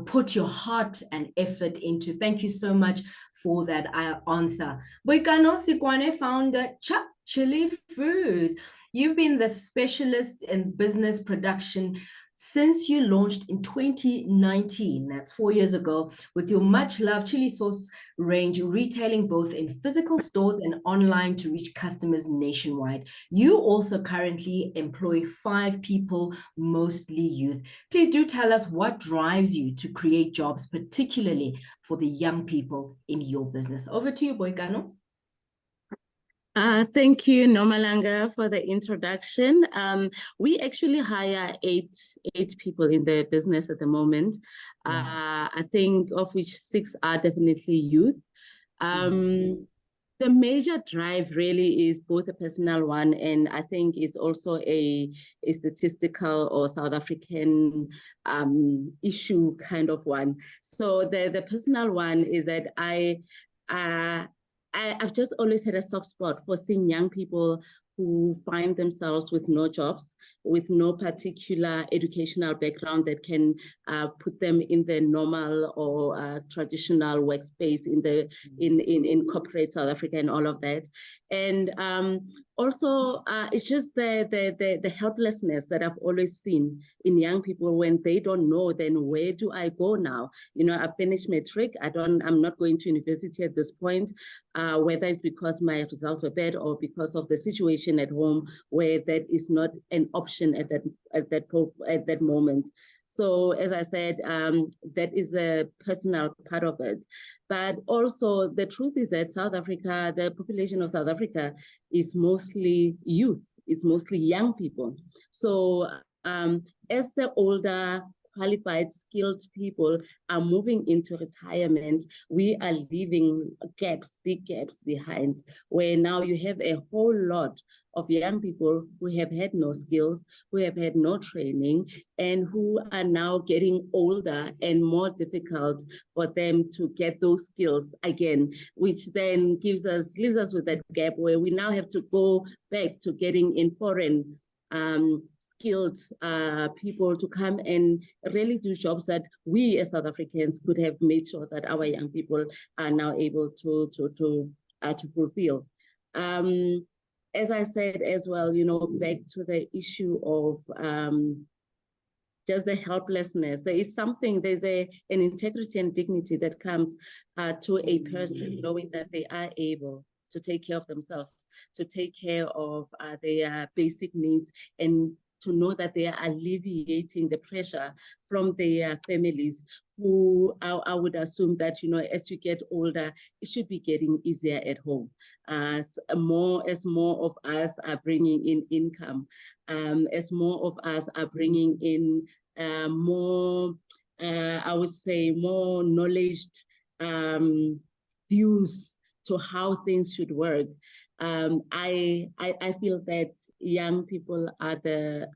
put your heart and effort into. Thank you so much for that answer. Boikano Sikwane, founder Chuck Chili Foods. You've been the specialist in business production since you launched in 2019, that's 4 years ago, with your much-loved chili sauce range retailing both in physical stores and online to reach customers nationwide. You also currently employ 5 people, mostly youth. Please do tell us what drives you to create jobs, particularly for the young people in your business. Over to you, Boikano. Thank you, Nomalanga, for the introduction. We actually hire eight people in the business at the moment. Wow. I think of which 6 are definitely youth. The major drive really is both a personal one, and I think it's also a statistical or South African issue kind of one. So the personal one is that I've just always had a soft spot for seeing young people who find themselves with no jobs, with no particular educational background that can put them in the normal or traditional workspace in corporate South Africa and all of that. And also, it's just the helplessness that I've always seen in young people when they don't know, then where do I go now? You know, I finished matric. I'm not going to university at this point, whether it's because my results were bad or because of the situation at home where that is not an option at that moment. So as I said, that is a personal part of it. But also the truth is that South Africa, the population of South Africa is mostly youth, it's mostly young people. So as the older, qualified, skilled people are moving into retirement, we are leaving gaps, big gaps behind, where now you have a whole lot of young people who have had no skills, who have had no training, and who are now getting older and more difficult for them to get those skills again, which then leaves us with that gap where we now have to go back to getting in foreign skilled people to come and really do jobs that we as South Africans could have made sure that our young people are now able to fulfill. As I said as well, you know, back to the issue of just the helplessness. There's an integrity and dignity that comes to a person knowing that they are able to take care of themselves, to take care of their basic needs, and to know that they are alleviating the pressure from their families, who I would assume that, you know, as you get older, it should be getting easier at home. As more of us are bringing in income, as more of us are bringing in more, I would say, more knowledge views to how things should work. I feel that young people are the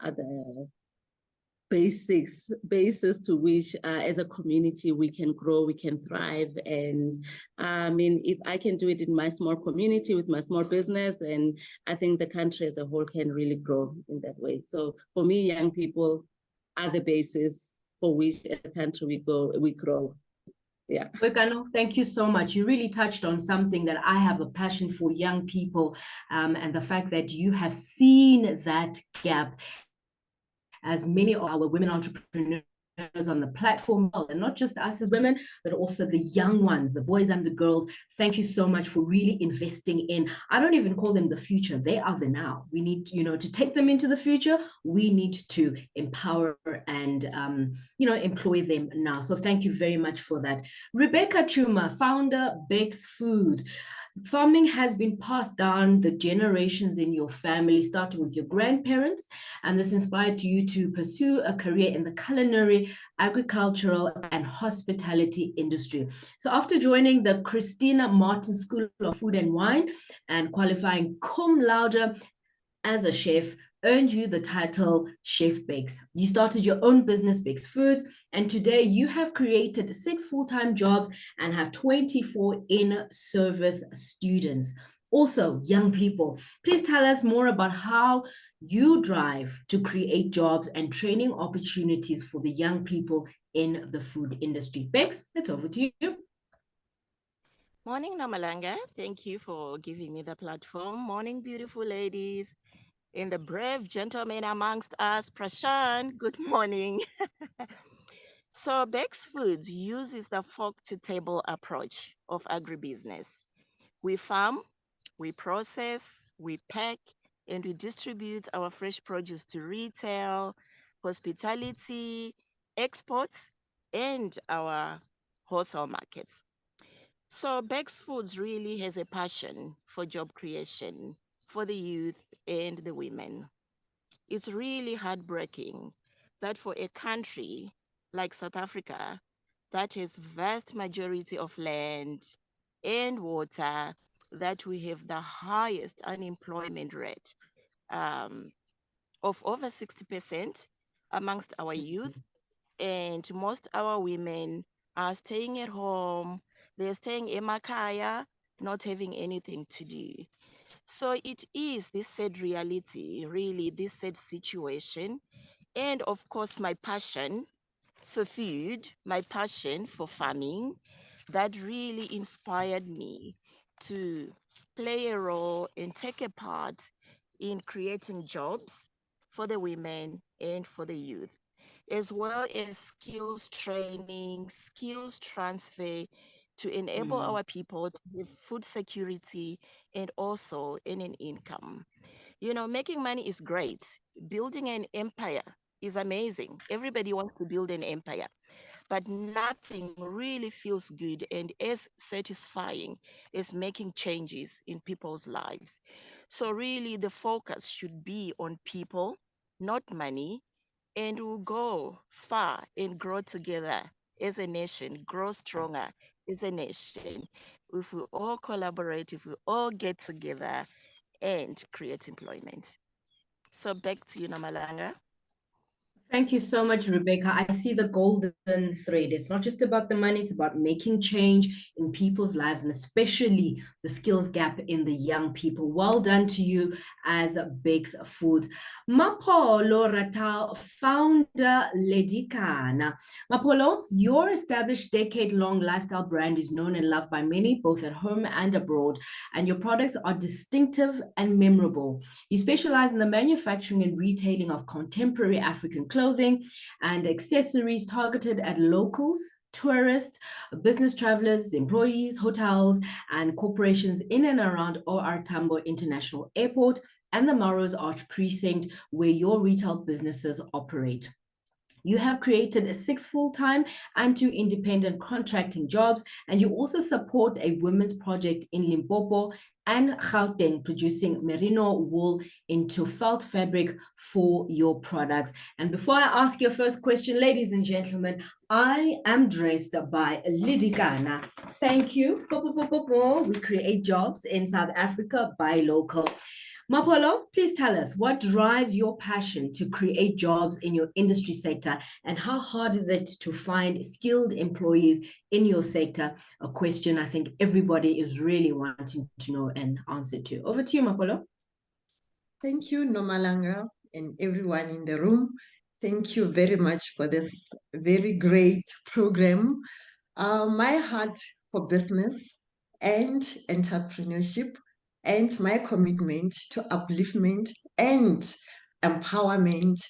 basis to which as a community we can grow, we can thrive. And I mean, if I can do it in my small community with my small business, then I think the country as a whole can really grow in that way. So for me, young people are the basis for which as a country we grow. Yeah. Wekano, thank you so much. You really touched on something that I have a passion for, young people, and the fact that you have seen that gap, as many of our women entrepreneurs on the platform, and not just us as women, but also the young ones, the boys and the girls. Thank you so much for really investing in, I don't even call them the future, they are the now. We need, you know, to take them into the future. We need to empower and you know, employ them now. So thank you very much for that. Rebecca Chuma, founder Bex Foods. Farming has been passed down the generations in your family, starting with your grandparents, and this inspired you to pursue a career in the culinary, agricultural, and hospitality industry. So after joining the Christina Martin School of Food and Wine and qualifying cum laude as a chef, earned you the title Chef Bex. You started your own business, Bex Foods, and today you have created 6 full-time jobs and have 24 in-service students. Also, young people, please tell us more about how you drive to create jobs and training opportunities for the young people in the food industry. Bex, it's over to you. Morning, Nomalanga. Thank you for giving me the platform. Morning, beautiful ladies. And the brave gentleman amongst us, Prashan, good morning. So Bex Foods uses the fork-to-table approach of agribusiness. We farm, we process, we pack, and we distribute our fresh produce to retail, hospitality, exports, and our wholesale markets. So Bex Foods really has a passion for job creation for the youth and the women. It's really heartbreaking that for a country like South Africa that has vast majority of land and water, that we have the highest unemployment rate of over 60% amongst our youth, and most our women are staying at home. They're staying in Makaya, not having anything to do. So it is this sad reality, really, this sad situation. And of course, my passion for food, my passion for farming, that really inspired me to play a role and take a part in creating jobs for the women and for the youth, as well as skills training, skills transfer to enable our people to have food security and also earn an income. You know, making money is great. Building an empire is amazing. Everybody wants to build an empire, but nothing really feels good and as satisfying as making changes in people's lives. So, really, the focus should be on people, not money, and we'll go far and grow together as a nation, grow stronger as a nation. If we all collaborate, if we all get together and create employment. So back to you, Namalanga. Thank you so much, Rebecca. I see the golden thread. It's not just about the money, it's about making change in people's lives and especially the skills gap in the young people. Well done to you as Bakes Foods. Mapolo Ratao, founder Ledikana. Mapolo, your established decade-long lifestyle brand is known and loved by many, both at home and abroad, and your products are distinctive and memorable. You specialize in the manufacturing and retailing of contemporary African clothing and accessories targeted at locals, tourists, business travelers, employees, hotels, and corporations in and around OR Tambo International Airport and the Melrose Arch precinct where your retail businesses operate. You have created 6 full-time and 2 independent contracting jobs, and you also support a women's project in Limpopo and Gauteng producing merino wool into felt fabric for your products. And before I ask your first question, ladies and gentlemen, I am dressed by Lidikana. Thank you. We create jobs in South Africa by local. Mapolo, please tell us what drives your passion to create jobs in your industry sector and how hard is it to find skilled employees in your sector? A question I think everybody is really wanting to know and answer to. Over to you, Mapolo. Thank you, Nomalanga, and everyone in the room. Thank you very much for this very great program. My heart for business and entrepreneurship and my commitment to upliftment and empowerment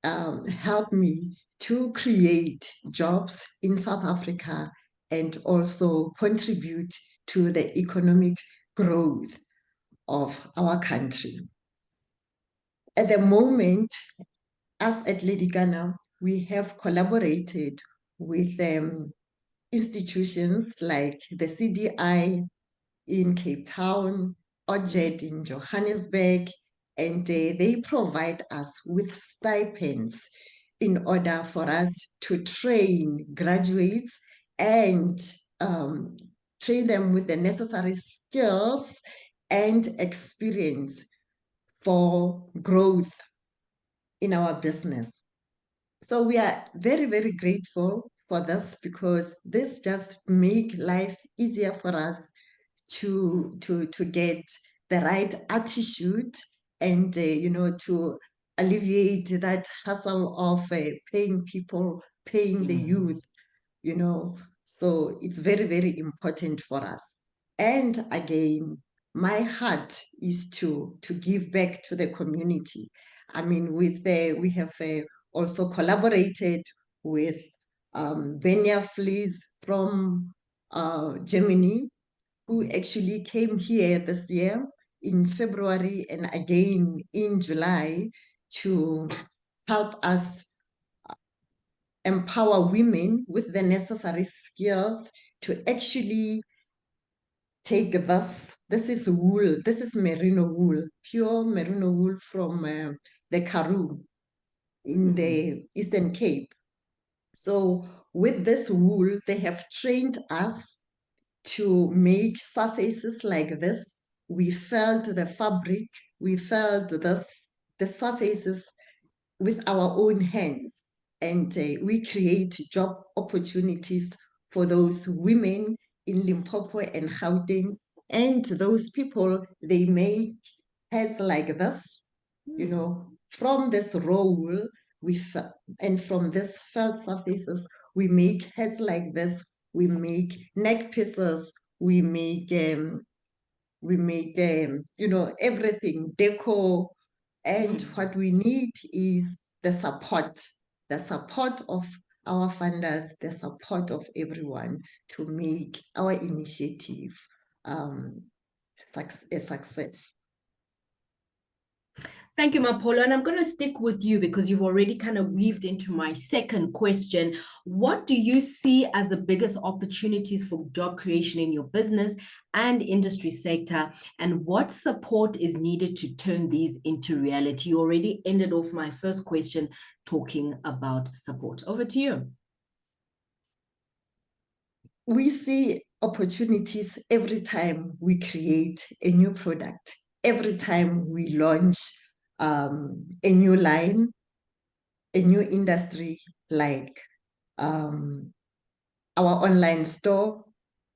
help me to create jobs in South Africa and also contribute to the economic growth of our country. At the moment, us at Ledikana, we have collaborated with institutions like the CDI in Cape Town, OJET in Johannesburg, and they provide us with stipends in order for us to train graduates and train them with the necessary skills and experience for growth in our business. So we are very, very grateful for this because this just make life easier for us to get the right attitude and to alleviate that hassle of paying people, paying the youth, so it's very, very important for us. And again, my heart is to give back to the community. I mean, we have also collaborated with Benya Flees from Germany, who actually came here this year in February and again in July to help us empower women with the necessary skills to actually take this. This is wool. This is merino wool, pure merino wool from the Karoo in the Eastern Cape. So with this wool, they have trained us to make surfaces like this. We felt the fabric, we felt the surfaces with our own hands, and we create job opportunities for those women in Limpopo and Gauteng And those people, they make heads like this, you know, from this roll, and from this felt surfaces, we make heads like this, we make neck pieces, we make you know, everything, decor. And what we need is the support of our funders, the support of everyone to make our initiative a success. Thank you, Mapolo. And I'm going to stick with you because you've already kind of weaved into my second question. What do you see as the biggest opportunities for job creation in your business and industry sector? And what support is needed to turn these into reality? You already ended off my first question talking about support. Over to you. We see opportunities every time we create a new product, every time we launch a new line, a new industry, like our online store.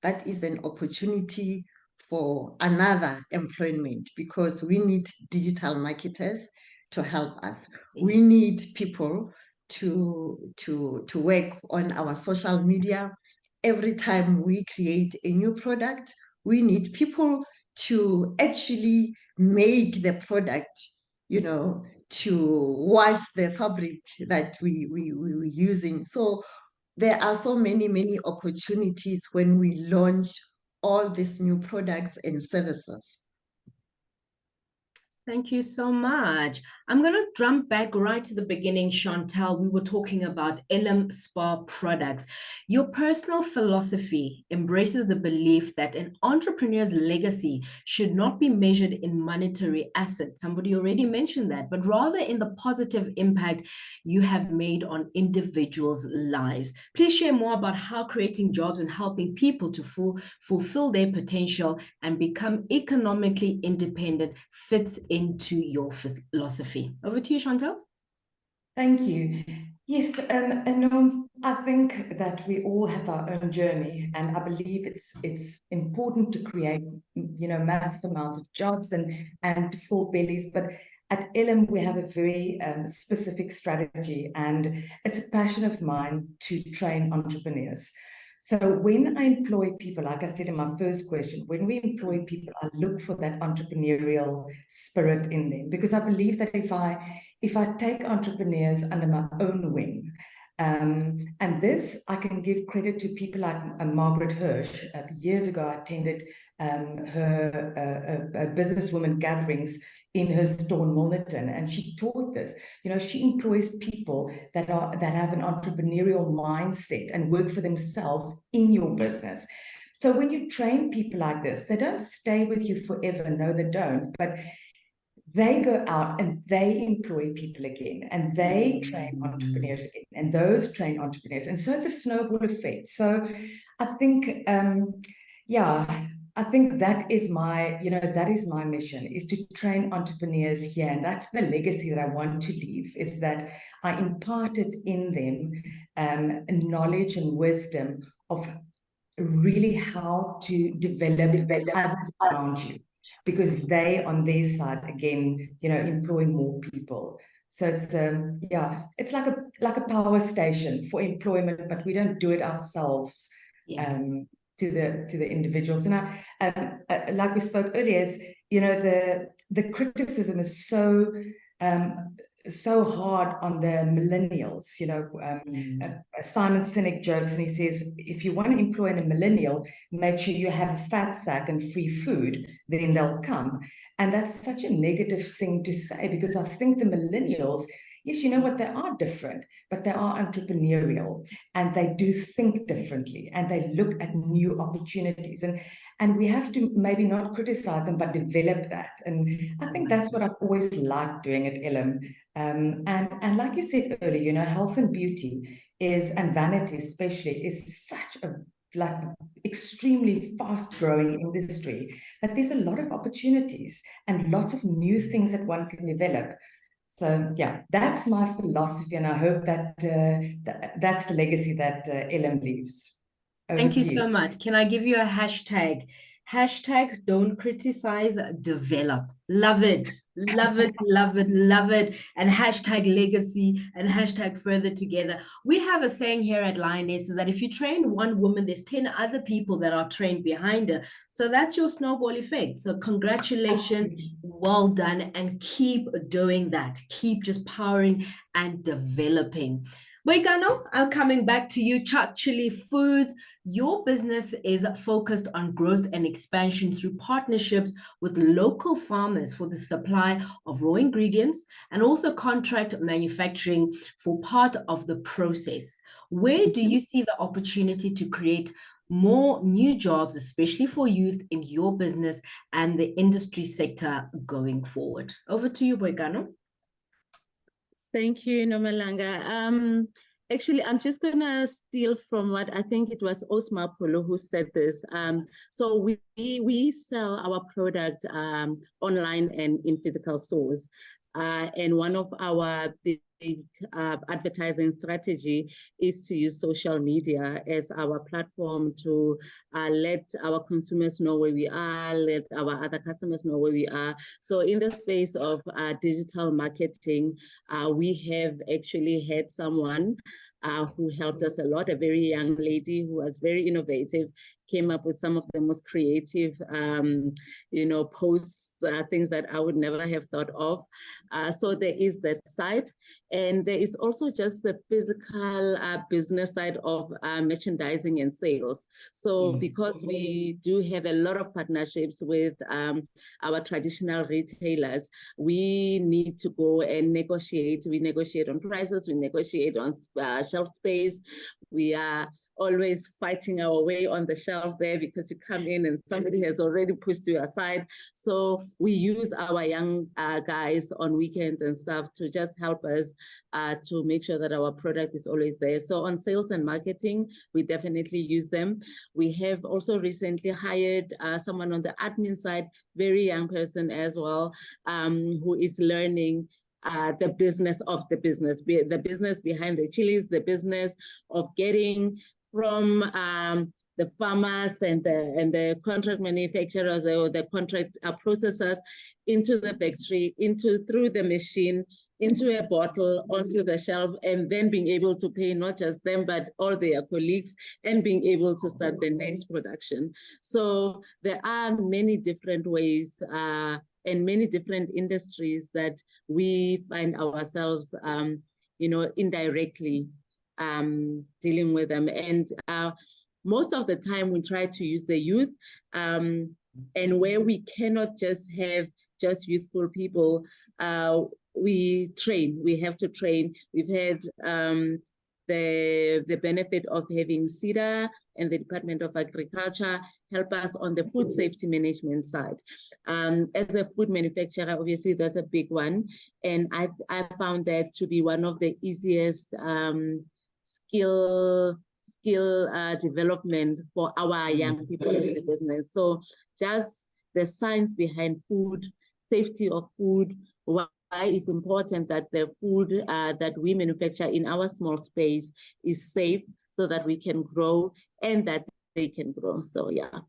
That is an opportunity for another employment, because we need digital marketers to help us. We need people to work on our social media. Every time we create a new product, we need people to actually make the product, you know, to wash the fabric that we're using. So there are so many opportunities when we launch all these new products and services. Thank you so much. I'm going to jump back right to the beginning, Chantal. We were talking about LM Spa products. Your personal philosophy embraces the belief that an entrepreneur's legacy should not be measured in monetary assets. Somebody already mentioned that, but rather in the positive impact you have made on individuals' lives. Please share more about how creating jobs and helping people to fulfill their potential and become economically independent fits into your philosophy. Over to you, Chantal. Thank you. Yes, and Norms, I think that we all have our own journey, and I believe it's important to create, you know, massive amounts of jobs and to fill bellies. But at LM, we have a very specific strategy, and it's a passion of mine to train entrepreneurs. So when I employ people, like I said in my first question, when we employ people, I look for that entrepreneurial spirit in them, because I believe that if I take entrepreneurs under my own wing, and this I can give credit to people like Margaret Hirsch. Years ago, I attended her businesswoman gatherings in her store in Milnerton, and she taught this. You know, she employs people that have an entrepreneurial mindset and work for themselves in your business. So when you train people like this, they don't stay with you forever. No, they don't. But they go out and they employ people again, and they train entrepreneurs again, and those train entrepreneurs. And so it's a snowball effect. So I think, I think that is my mission, is to train entrepreneurs here. And that's the legacy that I want to leave, is that I imparted in them knowledge and wisdom of really how to develop others around you, because they on their side again, you know, employ more people. So it's it's like a power station for employment, but we don't do it ourselves. To the individuals. And I like we spoke earlier, is, you know, the criticism is so hard on the millennials. You know, Simon Sinek jokes, and he says, if you want to employ a millennial, make sure you have a fat sack and free food, then they'll come. And that's such a negative thing to say, because I think the millennials, yes, you know what, they are different, but they are entrepreneurial, and they do think differently, and they look at new opportunities. And we have to maybe not criticize them, but develop that. And I think that's what I've always liked doing at LM. And like you said earlier, you know, health and beauty and vanity especially, is such a extremely fast-growing industry, that there's a lot of opportunities and lots of new things that one can develop. So yeah, that's my philosophy, and I hope that that's the legacy that LM leaves. Thank you so much. Can I give you a hashtag? Hashtag don't criticize, develop. Love it. Love it, love it, love it. And hashtag legacy and hashtag further together. We have a saying here at Lioness is that if you train one woman, there's 10 other people that are trained behind her. So that's your snowball effect. So congratulations, well done, and keep doing that. Keep just powering and developing. Boikano, I'm coming back to you. Chuck Chili Foods. Your business is focused on growth and expansion through partnerships with local farmers for the supply of raw ingredients and also contract manufacturing for part of the process. Where do you see the opportunity to create more new jobs, especially for youth in your business and the industry sector going forward? Over to you, Boikano. Thank you, Nomalanga. Actually, I'm just going to steal from what I think it was Osma Polo who said this. So we sell our product online and in physical stores. And one of our big advertising strategy is to use social media as our platform to let our consumers know where we are, let our other customers know where we are. So in the space of digital marketing, we have actually had someone who helped us a lot, a very young lady who was very innovative, came up with some of the most creative, posts, things that I would never have thought of. So there is that side. And there is also just the physical business side of merchandising and sales. So because we do have a lot of partnerships with our traditional retailers, we need to go and negotiate. We negotiate on prices, we negotiate on shelf space. We are always fighting our way on the shelf there because you come in and somebody has already pushed you aside. So we use our young guys on weekends and stuff to just help us to make sure that our product is always there. So on sales and marketing, we definitely use them. We have also recently hired someone on the admin side, very young person as well, who is learning the business of the business behind the chilies, the business of getting from the farmers and the contract manufacturers or the contract processors into the factory, through the machine, into a bottle, onto the shelf, and then being able to pay not just them, but all their colleagues, and being able to start the next production. So there are many different ways and many different industries that we find ourselves, indirectly dealing with them. And most of the time we try to use the youth, and where we cannot just have just youthful people, we have to train. We've had the benefit of having CEDA and the Department of Agriculture help us on the food safety management side. As a food manufacturer, obviously that's a big one. And I found that to be one of the easiest skill development for our young people in the business. So just the science behind food, safety of food, why it's important that the food that we manufacture in our small space is safe so that we can grow and that they can grow. So yeah.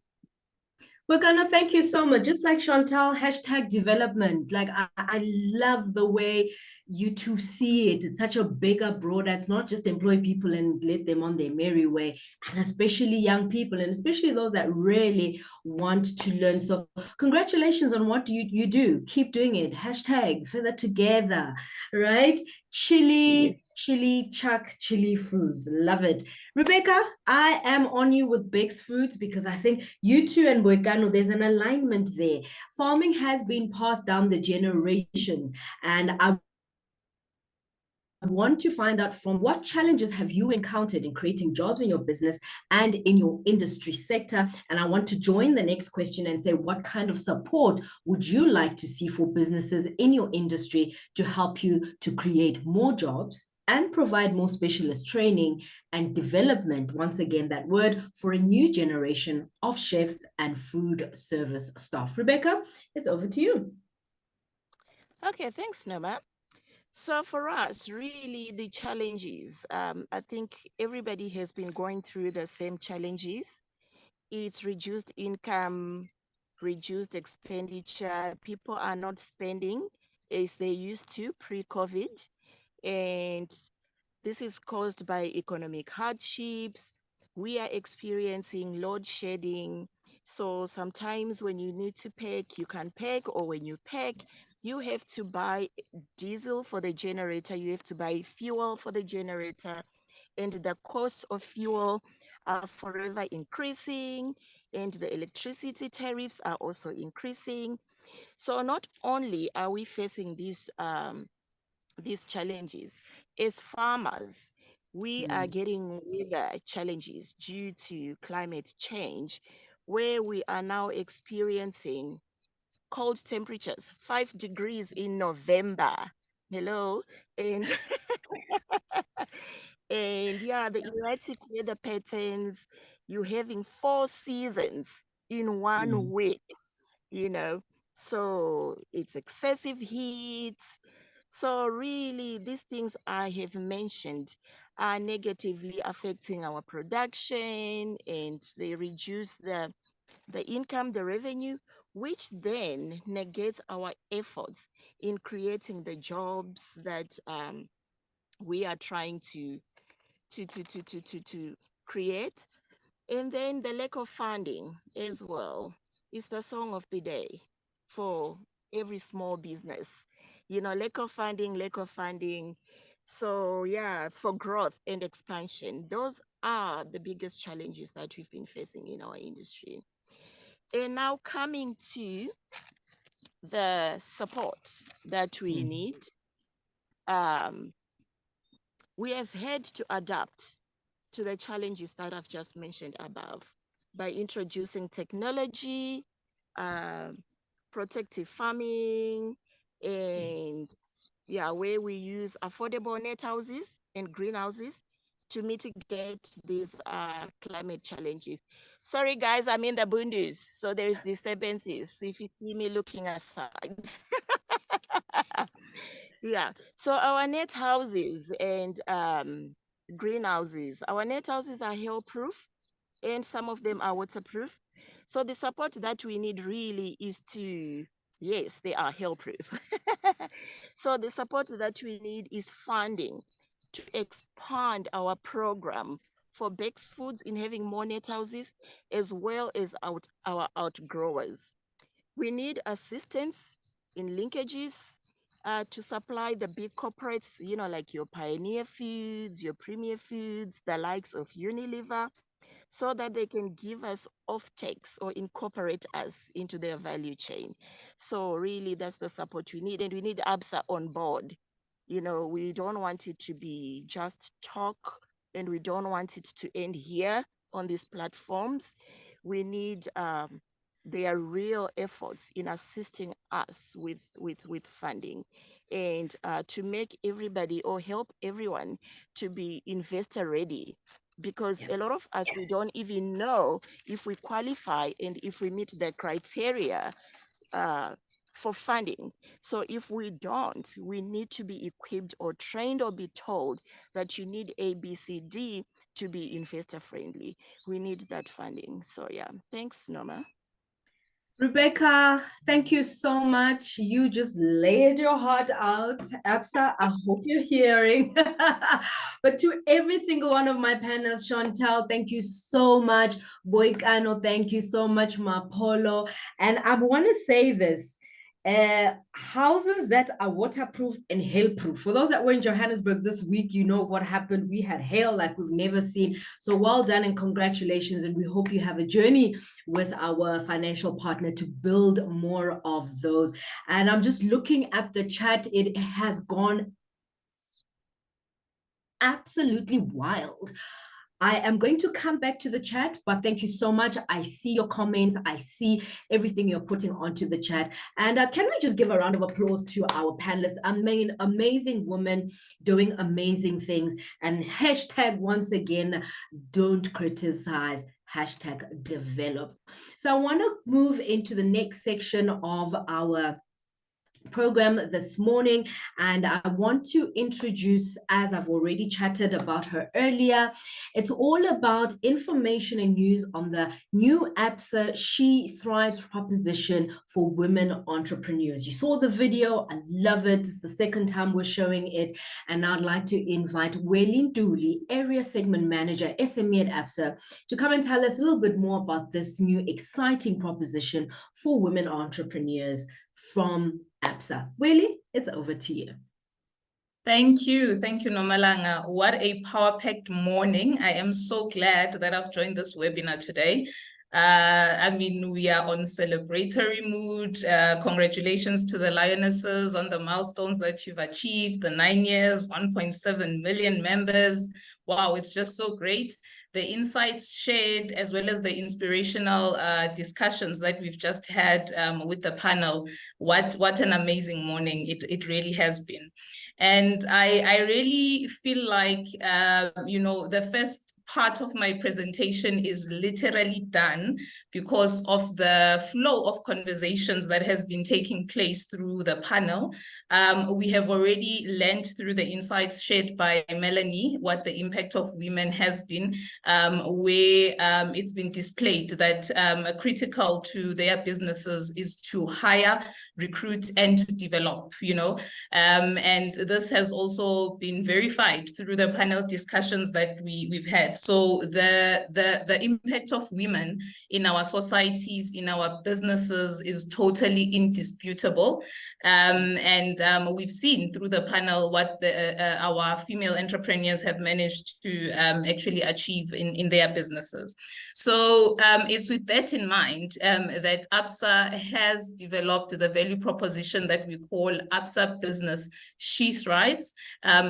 Boikano, thank you so much. Just like Chantal, hashtag development. Like I love the way you two see it. It's such a bigger, broader. It's not just employ people and let them on their merry way, and especially young people, and especially those that really want to learn. So congratulations on what you do. Keep doing it. Hashtag further together, right? Chili Chuck Chili Foods. Love it. Rebecca, I am on you with Bex Foods because I think you two and Boikano, there's an alignment there. Farming has been passed down the generations, and I want to find out from what challenges have you encountered in creating jobs in your business and in your industry sector. And I want to join the next question and say, what kind of support would you like to see for businesses in your industry to help you to create more jobs and provide more specialist training and development, once again, that word, for a new generation of chefs and food service staff. Rebecca, it's over to you. Okay, thanks, Noma. So for us, really the challenges, I think everybody has been going through the same challenges. It's reduced income, reduced expenditure. People are not spending as they used to pre-COVID. And this is caused by economic hardships. We are experiencing load shedding. So sometimes when you need to pack, you can pack, or when you pack, you have to buy diesel for the generator, you have to buy fuel for the generator, and the costs of fuel are forever increasing, and the electricity tariffs are also increasing. So not only are we facing these challenges as farmers, we are getting weather challenges due to climate change, where we are now experiencing cold temperatures, 5 degrees in November. Hello. And and yeah, the erratic weather patterns, you're having 4 seasons in one week, you know. So it's excessive heat. So really, these things I have mentioned are negatively affecting our production, and they reduce the income, the revenue, which then negates our efforts in creating the jobs that we are trying to create. And then the lack of funding as well is the song of the day for every small business. You know, lack of funding, lack of funding. So yeah, for growth and expansion, those are the biggest challenges that we've been facing in our industry. And now coming to the support that we need, we have had to adapt to the challenges that I've just mentioned above by introducing technology, protective farming, and yeah, where we use affordable net houses and greenhouses to mitigate these climate challenges. Sorry, guys, I'm in the bundes, so there's disturbances. If you see me looking aside. Yeah, so our net houses and greenhouses, our net houses are hail-proof, and some of them are waterproof. So the support that we need really is to, yes, they are hail-proof. So the support that we need is funding to expand our program for Bex Foods in having more net houses, as well as our outgrowers. We need assistance in linkages to supply the big corporates, you know, like your Pioneer Foods, your Premier Foods, the likes of Unilever, so that they can give us off-takes or incorporate us into their value chain. So really, that's the support we need. And we need ABSA on board. You know, we don't want it to be just talk, and we don't want it to end here on these platforms. We need their real efforts in assisting us with funding, and to make everybody, or help everyone, to be investor ready, because a lot of us, we don't even know if we qualify and if we meet the criteria for funding. So if we don't, we need to be equipped or trained or be told that you need A, B, C, D to be investor friendly. We need that funding. So yeah, thanks, Norma. Rebecca, thank you so much. You just laid your heart out. Absa, I hope you're hearing. But to every single one of my panelists, Chantel, thank you so much. Boikano, thank you so much. Mapolo. And I want to say this. Houses that are waterproof and hail-proof. For those that were in Johannesburg this week, you know what happened. We had hail like we've never seen. So well done and congratulations. And we hope you have a journey with our financial partner to build more of those. And I'm just looking at the chat. It has gone absolutely wild. I am going to come back to the chat, but thank you so much. I see your comments. I see everything you're putting onto the chat. And can we just give a round of applause to our panelists? Amazing women doing amazing things. And hashtag, once again, don't criticize, hashtag develop. So I want to move into the next section of our program this morning, and I want to introduce, as I've already chatted about her earlier, it's all about information and news on the new ABSA She Thrives proposition for women entrepreneurs. You saw the video, I love it. It's the second time we're showing it, and I'd like to invite Welin Dooley, Area Segment Manager, SME at ABSA, to come and tell us a little bit more about this new exciting proposition for women entrepreneurs from ABSA. Willie, it's over to you. Thank you, Nomalanga. What a power-packed morning. I am so glad that I've joined this webinar today. I mean, we are on celebratory mood. Congratulations to the Lionesses on the milestones that you've achieved, the 9 years, 1.7 million members. Wow, it's just so great. The insights shared, as well as the inspirational discussions that we've just had with the panel. What an amazing morning it really has been. And I really feel like, you know, the first part of my presentation is literally done because of the flow of conversations that has been taking place through the panel. We have already learned through the insights shared by Melanie what the impact of women has been, where it's been displayed that critical to their businesses is to hire, recruit, and to develop, you know. And this has also been verified through the panel discussions that we've had. So the impact of women in our societies, in our businesses is totally indisputable. And we've seen through the panel what our female entrepreneurs have managed to actually achieve in their businesses. So it's with that in mind that ABSA has developed the value proposition that we call ABSA Business She Thrives,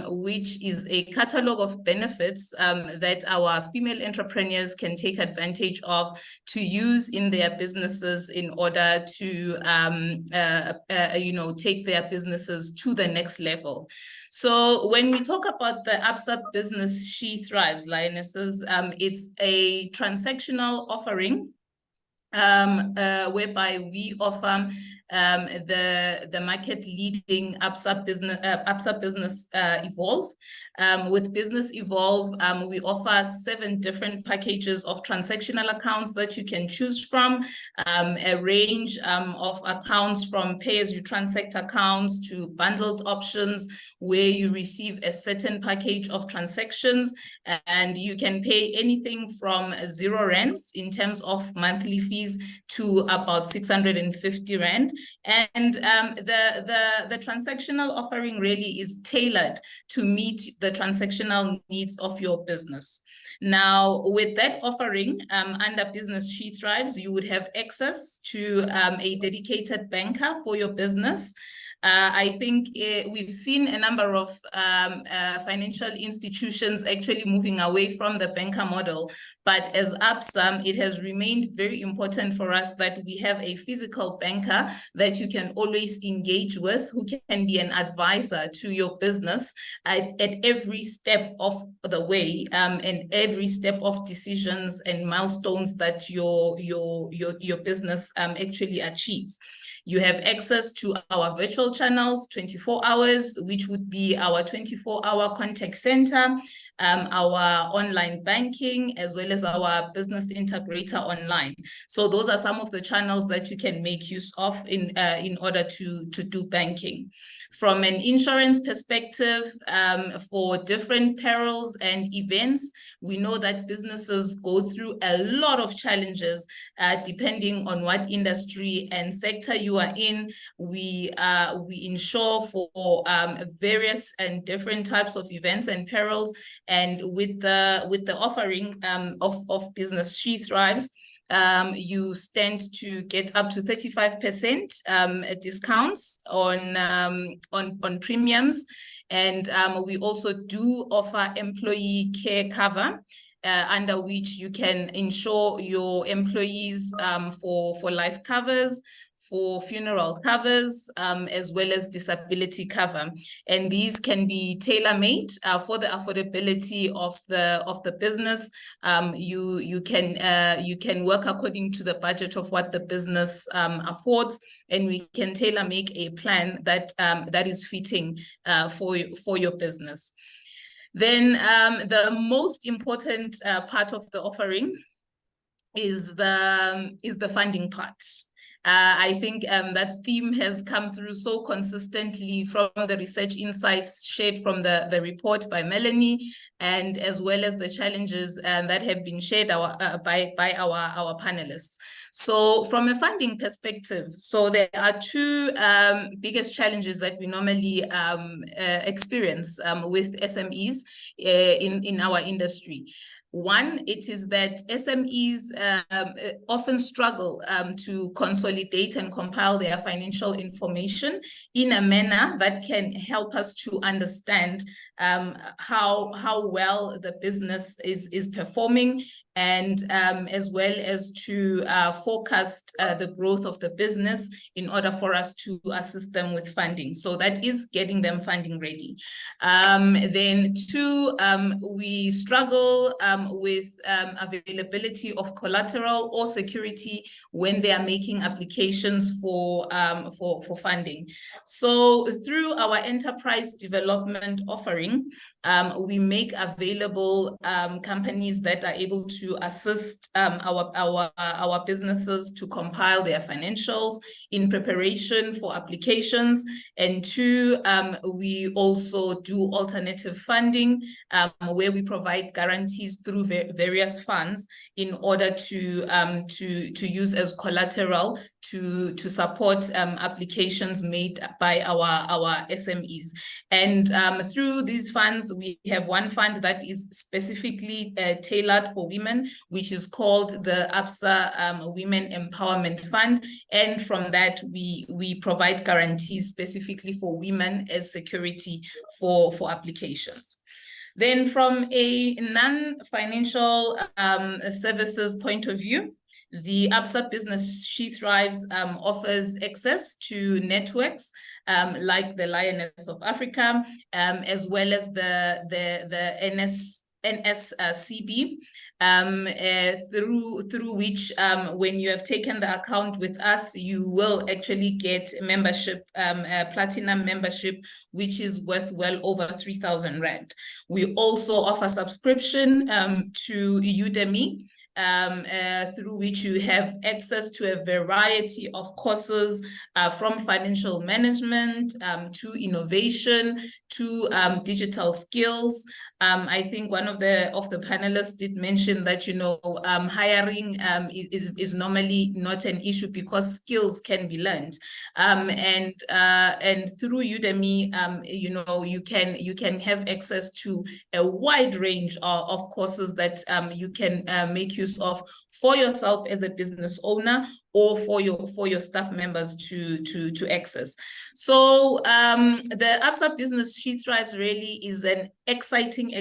which is a catalog of benefits that our female entrepreneurs can take advantage of to use in their businesses in order to you know, take their businesses to the next level. So when we talk about the ABSA Business She Thrives, Lionesses, it's a transactional offering whereby we offer the market leading ABSA Business Evolve. With Business Evolve, we offer 7 different packages of transactional accounts that you can choose from, a range of accounts from pay-as-you-transact accounts to bundled options where you receive a certain package of transactions, and you can pay anything from 0 rands in terms of monthly fees to about 650 rand. And the transactional offering really is tailored to meet the transactional needs of your business. Now, with that offering, under Business She Thrives, you would have access to a dedicated banker for your business. I think we've seen a number of financial institutions actually moving away from the banker model. But as ABSA, it has remained very important for us that we have a physical banker that you can always engage with, who can be an advisor to your business at every step of the way, and every step of decisions and milestones that your business actually achieves. You have access to our virtual channels 24 hours, which would be our 24-hour contact center, our online banking, as well as our business integrator online. So those are some of the channels that you can make use of in order to do banking. From an insurance perspective, for different perils and events, we know that businesses go through a lot of challenges depending on what industry and sector you are in. We insure for various and different types of events and perils. And with the offering of Business She Thrives, you stand to get up to 35% discounts on premiums. And we also do offer employee care cover. under which you can insure your employees for life covers, for funeral covers, as well as disability cover. And these can be tailor-made for the affordability of the business. You can work according to the budget of what the business affords, and we can tailor-make a plan that that is fitting for your business. Then the most important part of the offering is the funding part. I think that theme has come through so consistently from the research insights shared from the report by Melanie, and as well as the challenges that have been shared by our panelists. So from a funding perspective, so there are two biggest challenges that we normally experience with SMEs in our industry. One, it is that SMEs often struggle to consolidate and compile their financial information in a manner that can help us to understand how well the business is performing, and as well as to forecast the growth of the business in order for us to assist them with funding. So that is getting them funding ready. Then two, we struggle with availability of collateral or security when they are making applications for funding. So through our enterprise development offering, we make available companies that are able to assist our businesses to compile their financials in preparation for applications. And two, we also do alternative funding where we provide guarantees through various funds in order to use as collateral to support applications made by our SMEs. And through these funds, we have one fund that is specifically tailored for women, which is called the ABSA Women Empowerment Fund. And from that, we provide guarantees specifically for women as security for applications. Then from a non-financial services point of view, the ABSA Business She Thrives offers access to networks like the Lioness of Africa, as well as the NSCB, through which when you have taken the account with us, you will actually get membership, platinum membership, which is worth well over 3,000 Rand. We also offer subscription to Udemy, through which you have access to a variety of courses from financial management to innovation to digital skills. I think one of the panelists did mention that, you know, hiring is normally not an issue because skills can be learned. And through Udemy, you know, you can have access to a wide range of courses that you can make use of for yourself as a business owner or for your staff members to access. So the ABSA Business She Thrives really is an exciting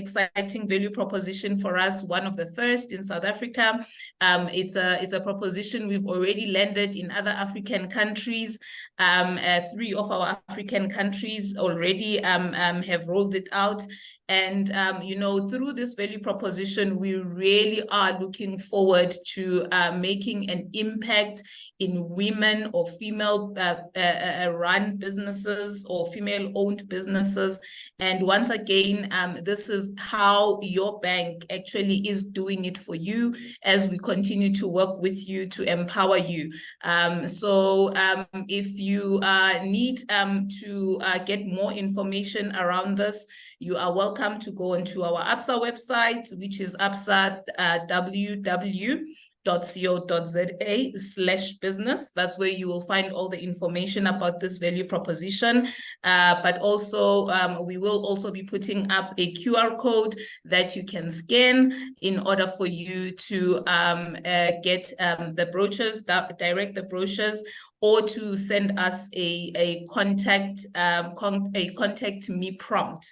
value proposition for us, one of the first in South Africa. It's a proposition we've already landed in other African countries. 3 of our African countries already have rolled it out. And, you know, through this value proposition, we really are looking forward to making an impact in women or female run businesses or female owned businesses. And once again, this is how your bank actually is doing it for you as we continue to work with you to empower you. So if you need to get more information around this, you are welcome to go onto our ABSA website, which is www.co.za/business. That's where you will find all the information about this value proposition. But also, we will also be putting up a QR code that you can scan in order for you to get the brochures, direct the brochures or to send us a contact me prompt,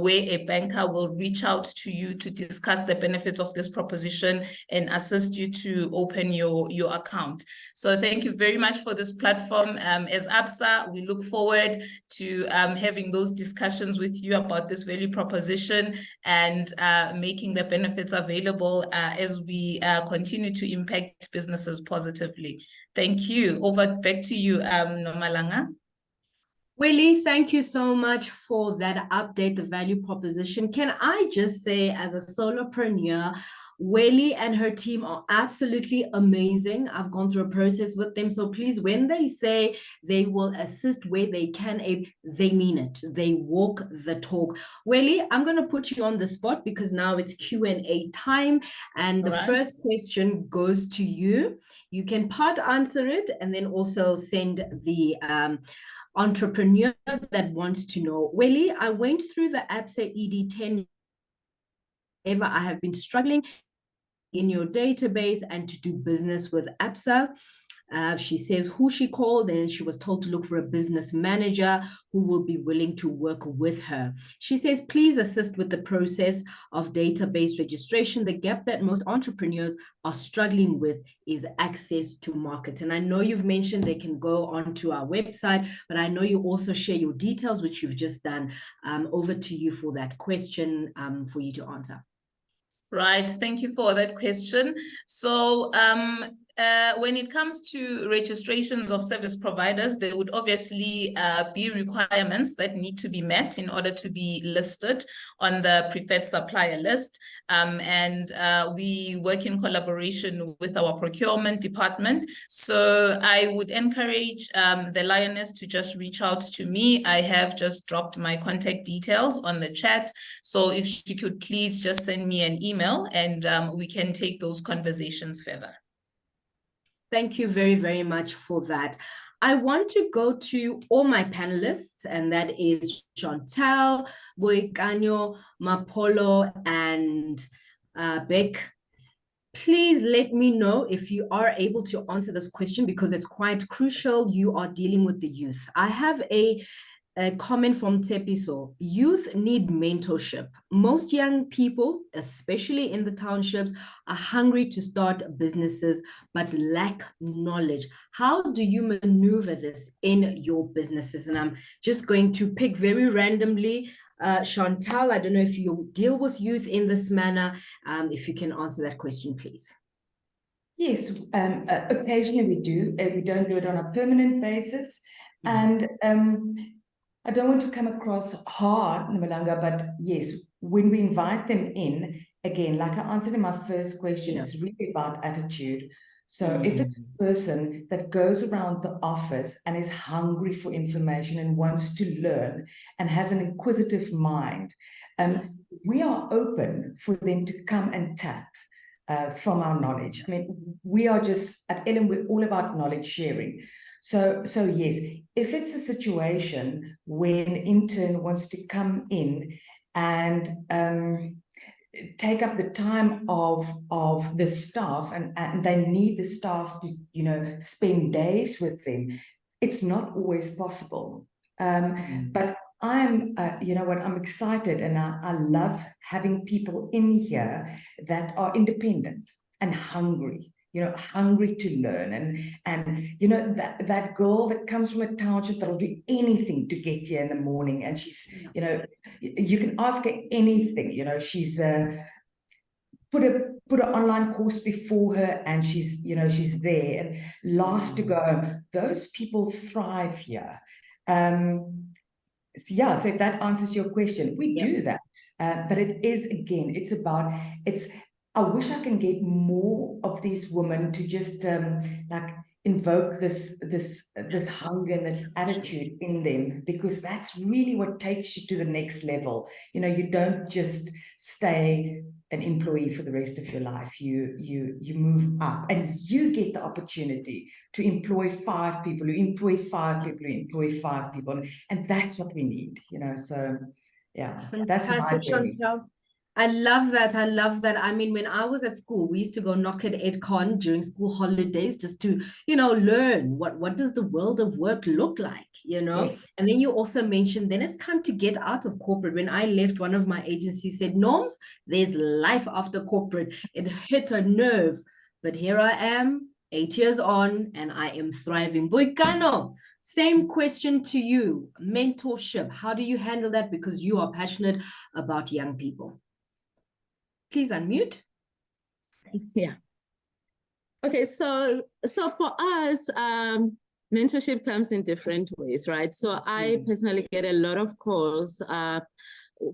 where a banker will reach out to you to discuss the benefits of this proposition and assist you to open your account. So thank you very much for this platform. As ABSA, we look forward to having those discussions with you about this value proposition and making the benefits available as we continue to impact businesses positively. Thank you. Back to you, Nomalanga. Willie, thank you so much for that update, the value proposition. Can I just say, as a solopreneur, Welly and her team are absolutely amazing. I've gone through a process with them. So please, when they say they will assist where they can, they mean it. They walk the talk. Welly, I'm going to put you on the spot because now it's Q&A time. And the first question goes to you. You can part answer it and then also send the entrepreneur that wants to know. Welly, I went through the ABSA ED10. I have been struggling in your database and to do business with ABSA. She says who she called, and she was told to look for a business manager who will be willing to work with her. She says, please assist with the process of database registration. The gap that most entrepreneurs are struggling with is access to markets. And I know you've mentioned they can go onto our website, but I know you also share your details, which you've just done. Over to you for that question for you to answer. Right, thank you for that question. So when it comes to registrations of service providers, there would obviously be requirements that need to be met in order to be listed on the preferred supplier list. And we work in collaboration with our procurement department. So I would encourage the Lioness to just reach out to me. I have just dropped my contact details on the chat. So if she could please just send me an email and we can take those conversations further. Thank you very, very much for that. I want to go to all my panelists, and that is Chantal, Boikanyo, Mapolo, and Beck. Please let me know if you are able to answer this question because it's quite crucial. You are dealing with the youth. I have a comment from Tepiso. Youth need mentorship. Most young people, especially in the townships, are hungry to start businesses but lack knowledge. How do you maneuver this in your businesses? And I'm just going to pick very randomly. Chantal, I don't know if you deal with youth in this manner. If you can answer that question, please. Yes, occasionally we do. We don't do it on a permanent basis. And I don't want to come across hard, Nomalanga, but yes, when we invite them in, again, like I answered in my first question, it's really about attitude. So if it's a person that goes around the office and is hungry for information and wants to learn and has an inquisitive mind, we are open for them to come and tap from our knowledge. I mean, we are just, at LM, we're all about knowledge sharing. So yes, if it's a situation where an intern wants to come in and take up the time of the staff and they need the staff to, you know, spend days with them, it's not always possible. But I'm, you know what, I'm excited and I love having people in here that are independent and hungry. You know, hungry to learn, and you know that girl that comes from a township that'll do anything to get here in the morning, and she's, you know, you can ask her anything. You know, she's put an online course before her, and she's, you know, she's there and last to go. Those people thrive here. So yeah, so if that answers your question, we do that, but it is, again, it's about, I wish I can get more of these women to just like invoke this hunger and this attitude in them, because that's really what takes you to the next level. You know, you don't just stay an employee for the rest of your life. You move up and you get the opportunity to employ 5 people, who employ 5 people, who employ 5 people, and that's what we need. You know, so yeah, that's my journey. Chantal. I love that. I love that. I mean, when I was at school, we used to go knock at EdCon during school holidays just to, learn what does the world of work look like, Yes. And then you also mentioned then it's time to get out of corporate. When I left, one of my agencies said, Norms, there's life after corporate. It hit a nerve, but here I am, 8 years on, and I am thriving. Boikano, same question to you. Mentorship, how do you handle that? Because you are passionate about young people. Please unmute. Yeah. Okay, so for us, mentorship comes in different ways, right? So I personally get a lot of calls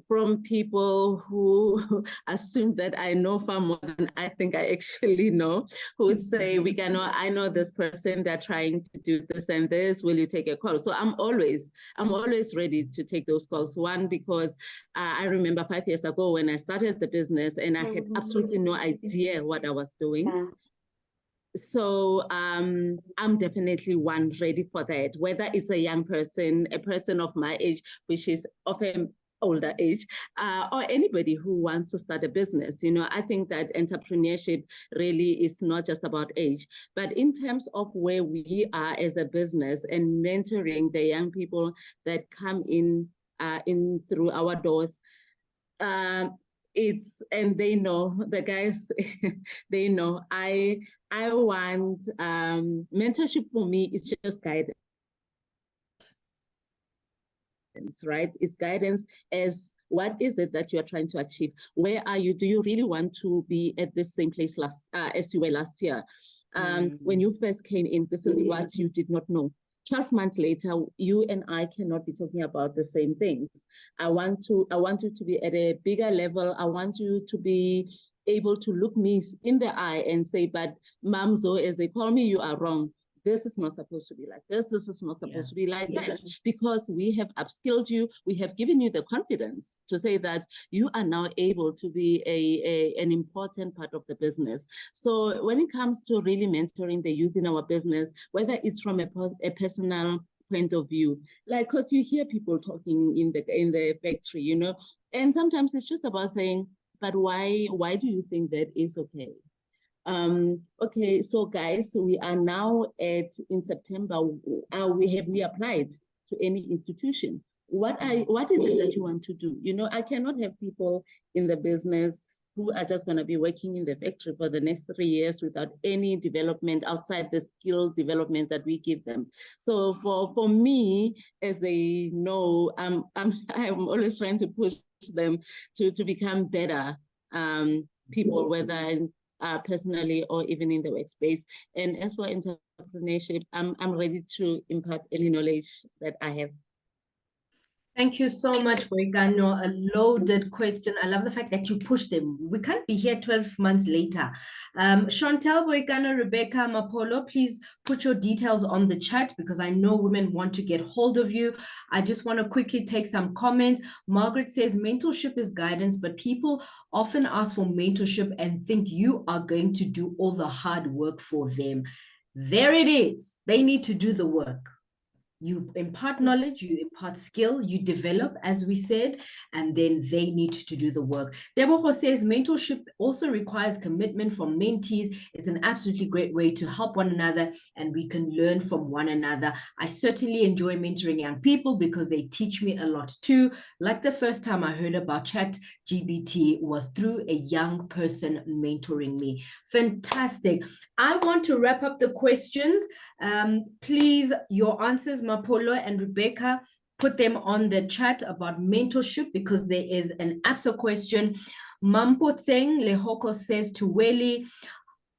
from people who assume that I know far more than I think I actually know, who would say, I know this person, they're trying to do this and this, will you take a call? So I'm always ready to take those calls. One, because I remember 5 years ago when I started the business and I had absolutely no idea what I was doing. So I'm definitely one ready for that, whether it's a young person, a person of my age, which is often older age, or anybody who wants to start a business. I think that entrepreneurship really is not just about age, but in terms of where we are as a business and mentoring the young people that come in through our doors. And they know, the guys, they know, I want mentorship. For me, it's just guidance, right? It's guidance as what is it that you are trying to achieve? Where are you? Do you really want to be at the same place as you were last year? When you first came in, this is what you did not know. 12 months later, you and I cannot be talking about the same things. I want you to be at a bigger level. I want you to be able to look me in the eye and say, but Mamzo, as they call me, you are wrong. This is not supposed to be like this. This is not supposed to be like that, because we have upskilled you. We have given you the confidence to say that you are now able to be an important part of the business. So when it comes to really mentoring the youth in our business, whether it's from a personal point of view, like, because you hear people talking in the factory, and sometimes it's just about saying, but why do you think that is okay? Okay, so guys, we are now in September. We applied to any institution? What is it that you want to do? I cannot have people in the business who are just going to be working in the factory for the next 3 years without any development outside the skill development that we give them. So for me, as they know, I'm always trying to push them to become better people, whether personally or even in the workspace. And as for entrepreneurship, I'm ready to impart any knowledge that I have. Thank you so much, Boikano. A loaded question. I love the fact that you pushed them. We can't be here 12 months later. Chantel, Boikano, Rebecca, Mapolo, please put your details on the chat because I know women want to get hold of you. I just want to quickly take some comments. Margaret says mentorship is guidance, but people often ask for mentorship and think you are going to do all the hard work for them. There it is. They need to do the work. You impart knowledge, you impart skill, you develop, as we said, and then they need to do the work. Deborah says mentorship also requires commitment from mentees. It's an absolutely great way to help one another and we can learn from one another. I certainly enjoy mentoring young people because they teach me a lot too. Like the first time I heard about ChatGPT was through a young person mentoring me. Fantastic. I want to wrap up the questions. Please, your answers, Mapolo and Rebecca, put them on the chat about mentorship because there is an APSA question. Mampotseng Lehoko says to Weli,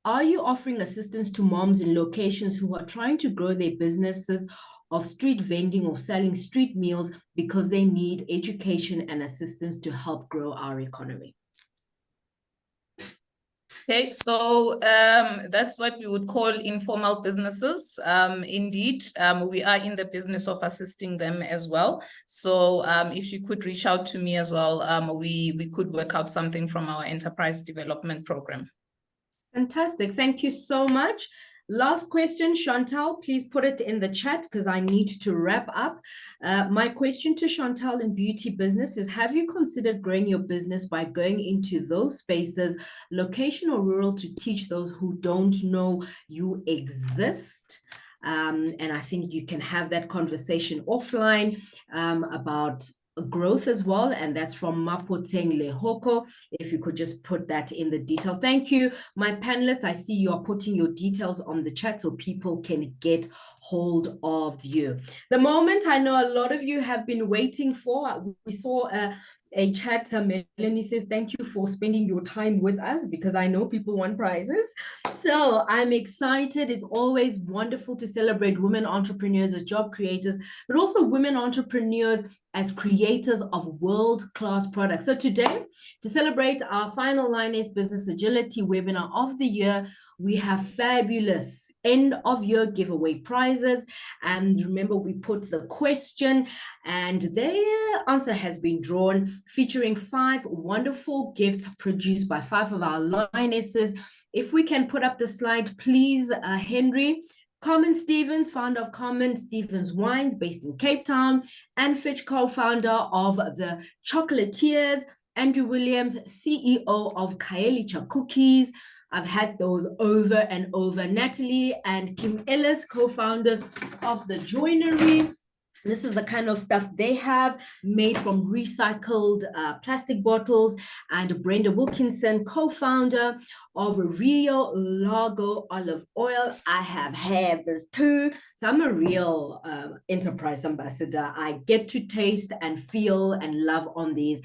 are you offering assistance to moms in locations who are trying to grow their businesses of street vending or selling street meals because they need education and assistance to help grow our economy? Okay, so that's what we would call informal businesses. Indeed, we are in the business of assisting them as well. So if you could reach out to me as well, we could work out something from our enterprise development program. Fantastic. Thank you so much. Last question, Chantal, please put it in the chat because I need to wrap up. My question to Chantal in beauty business is, have you considered growing your business by going into those spaces, location or rural, to teach those who don't know you exist? And I think you can have that conversation offline about growth as well, and that's from Mapoteng Lehoko. If you could just put that in the detail. Thank you, my panelists. I see you are putting your details on the chat so people can get hold of you. The moment I know a lot of you have been waiting for, we saw a chat. Melanie says, thank you for spending your time with us, because I know people want prizes. So I'm excited. It's always wonderful to celebrate women entrepreneurs as job creators, but also women entrepreneurs as creators of world-class products. So today, to celebrate our final Lioness Business Agility webinar of the year, we have fabulous end-of-year giveaway prizes. And remember, we put the question and their answer has been drawn, featuring 5 wonderful gifts produced by 5 of our Lionesses. If we can put up the slide, please, Henry. Carmen Stevens, founder of Carmen Stevens Wines, based in Cape Town, and Fitch, co-founder of the Chocolatiers, Andrew Williams, CEO of Kaelicha Cookies. I've had those over and over. Natalie and Kim Ellis, co-founders of The Joinery. This is the kind of stuff they have, made from recycled plastic bottles. And Brenda Wilkinson, co-founder of Rio Lago Olive Oil. I have had this too. So I'm a real enterprise ambassador. I get to taste and feel and love on these.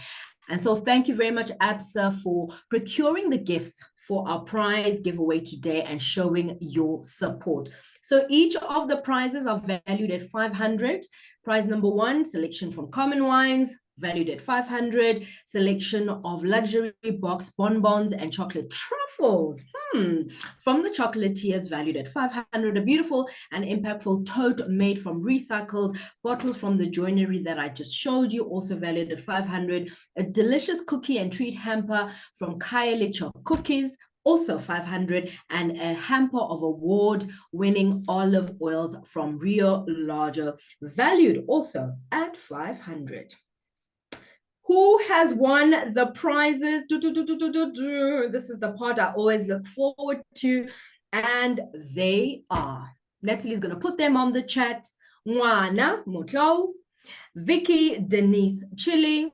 And so thank you very much, ABSA, for procuring the gifts for our prize giveaway today and showing your support. So each of the prizes are valued at 500. Prize number 1, selection from Common Wines, valued at 500. Selection of luxury box bonbons and chocolate truffles from the Chocolatiers, valued at 500. A beautiful and impactful tote made from recycled bottles from the Joinery that I just showed you, also valued at 500. A delicious cookie and treat hamper from Kaelicha Cookies, also 500, and a hamper of award-winning olive oils from Rio Lago, valued also at 500. Who has won the prizes? This is the part I always look forward to, and they are. Natalie's going to put them on the chat. Mwana Motlo, Vicky Denise Chili,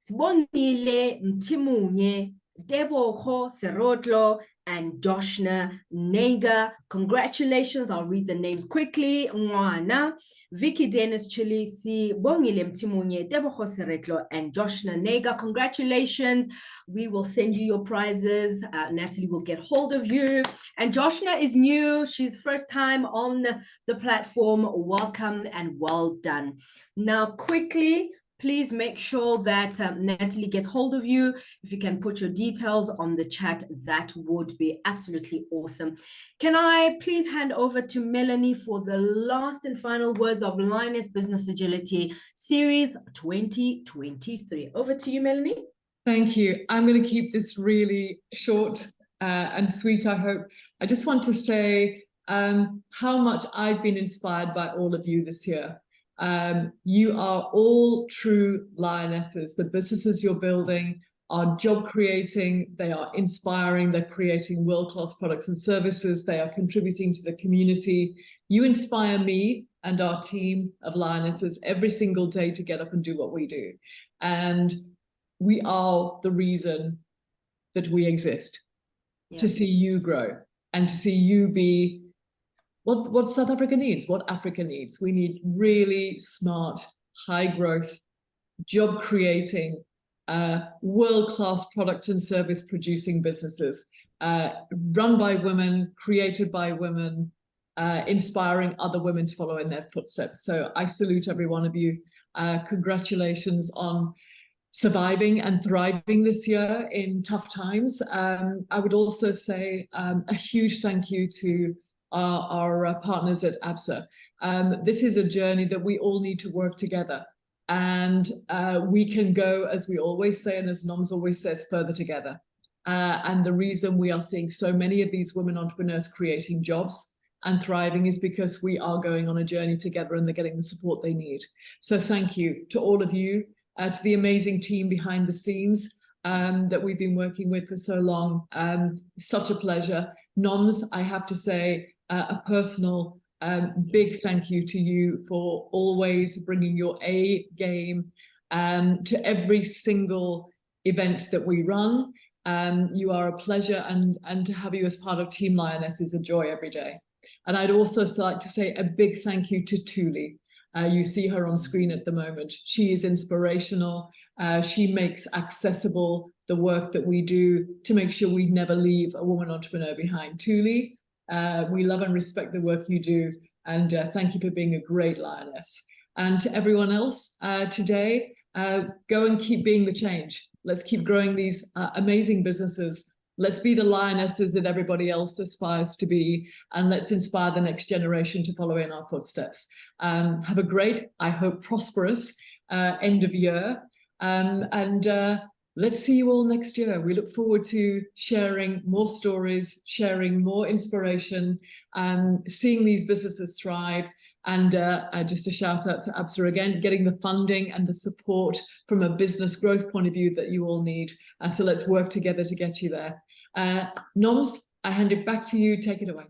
Sibongile Mtimunye, Deboko Serotlo, and Joshna Nega. Congratulations. I'll read the names quickly. Mwana, Vicky Dennis Chili, Sibongile Mtimunye, Deboko Serotlo, and Joshna Nega. Congratulations. We will send you your prizes. Natalie will get hold of you. And Joshna is new. She's first time on the platform. Welcome and well done. Now, quickly, please make sure that Natalie gets hold of you. If you can put your details on the chat, that would be absolutely awesome. Can I please hand over to Melanie for the last and final words of Lioness Business Agility Series 2023. Over to you, Melanie. Thank you. I'm going to keep this really short and sweet, I hope. I just want to say how much I've been inspired by all of you this year. You are all true lionesses. The businesses you're building are job creating, they are inspiring, they're creating world-class products and services, they are contributing to the community. You inspire me and our team of lionesses every single day to get up and do what we do. And we are the reason that we exist, to see you grow and to see you be what South Africa needs, what Africa needs. We need really smart, high growth, job creating, world-class product and service producing businesses, run by women, created by women, inspiring other women to follow in their footsteps. So I salute every one of you. Congratulations on surviving and thriving this year in tough times. I would also say a huge thank you to our partners at ABSA. This is a journey that we all need to work together. And we can go, as we always say, and as Noms always says, further together. And the reason we are seeing so many of these women entrepreneurs creating jobs and thriving is because we are going on a journey together and they're getting the support they need. So thank you to all of you, to the amazing team behind the scenes that we've been working with for so long. Such a pleasure. Noms, I have to say a personal big thank you to you for always bringing your A game to every single event that we run. You are a pleasure, and to have you as part of Team Lioness is a joy every day. And I'd also like to say a big thank you to Thuli. You see her on screen at the moment. She is inspirational. She makes accessible the work that we do to make sure we never leave a woman entrepreneur behind. Thuli, we love and respect the work you do, and thank you for being a great lioness. And to everyone else today, go and keep being the change. Let's keep growing these amazing businesses. Let's be the lionesses that everybody else aspires to be, and let's inspire the next generation to follow in our footsteps. Have a great, I hope, prosperous end of year. Let's see you all next year. We look forward to sharing more stories, sharing more inspiration, seeing these businesses thrive. And just a shout out to ABSA again, getting the funding and the support from a business growth point of view that you all need. So let's work together to get you there. Noms, I hand it back to you. Take it away.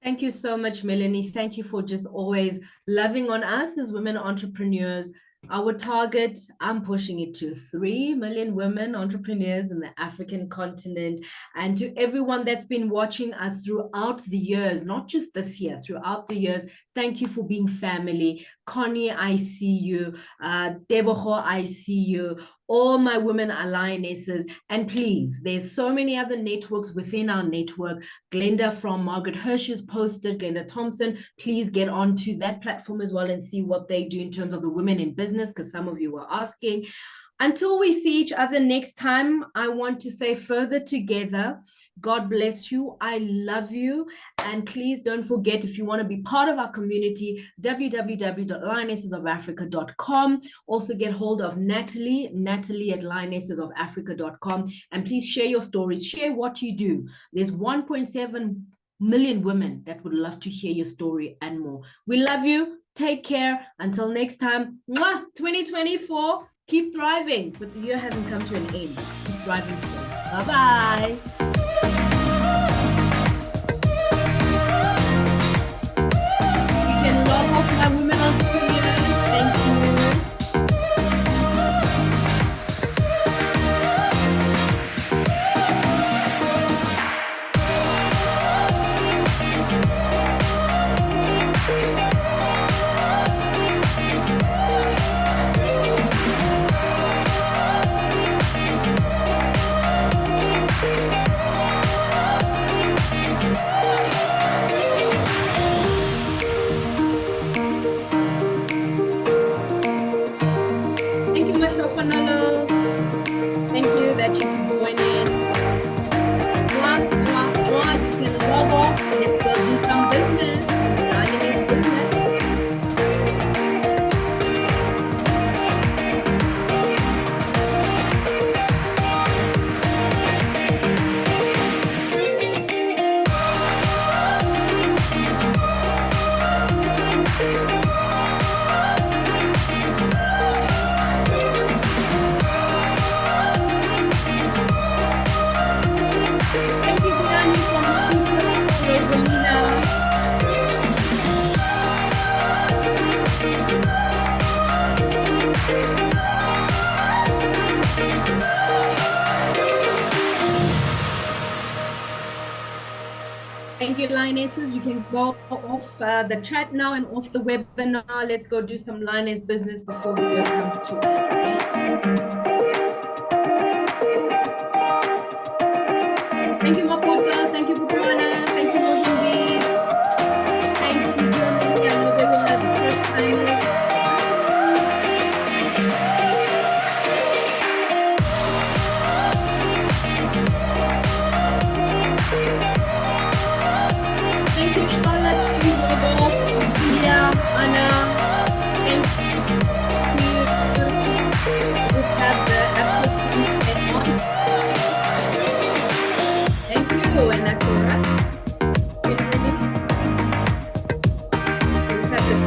Thank you so much, Melanie. Thank you for just always loving on us as women entrepreneurs. Our target, I'm pushing it to 3 million women entrepreneurs in the African continent. And to everyone that's been watching us throughout the years, not just this year, throughout the years, thank you for being family. Connie, I see you. Deboho, I see you. All my women are lionesses. And please, there's so many other networks within our network. Glenda from Margaret Hirsch's posted, Glenda Thompson, please get onto that platform as well and see what they do in terms of the women in business, because some of you were asking. Until we see each other next time, I want to say further together, God bless you. I love you. And please don't forget, if you want to be part of our community, www.lionessesofafrica.com. Also get hold of Natalie at lionessesofafrica.com. And please share your stories. Share what you do. There's 1.7 million women that would love to hear your story and more. We love you. Take care. Until next time. Mwah! 2024. Keep thriving, but the year hasn't come to an end. Keep thriving still. Bye-bye. You can log off my women entrepreneurs. Thank you. Thank you that you can join in. You can log off. Let's go do some business. Lioness business. Thank you, Lionesses. You can go off the chat now and off the webinar. Let's go do some Lioness business before the year comes to an end. Thank you, Makota. Thank you for joining.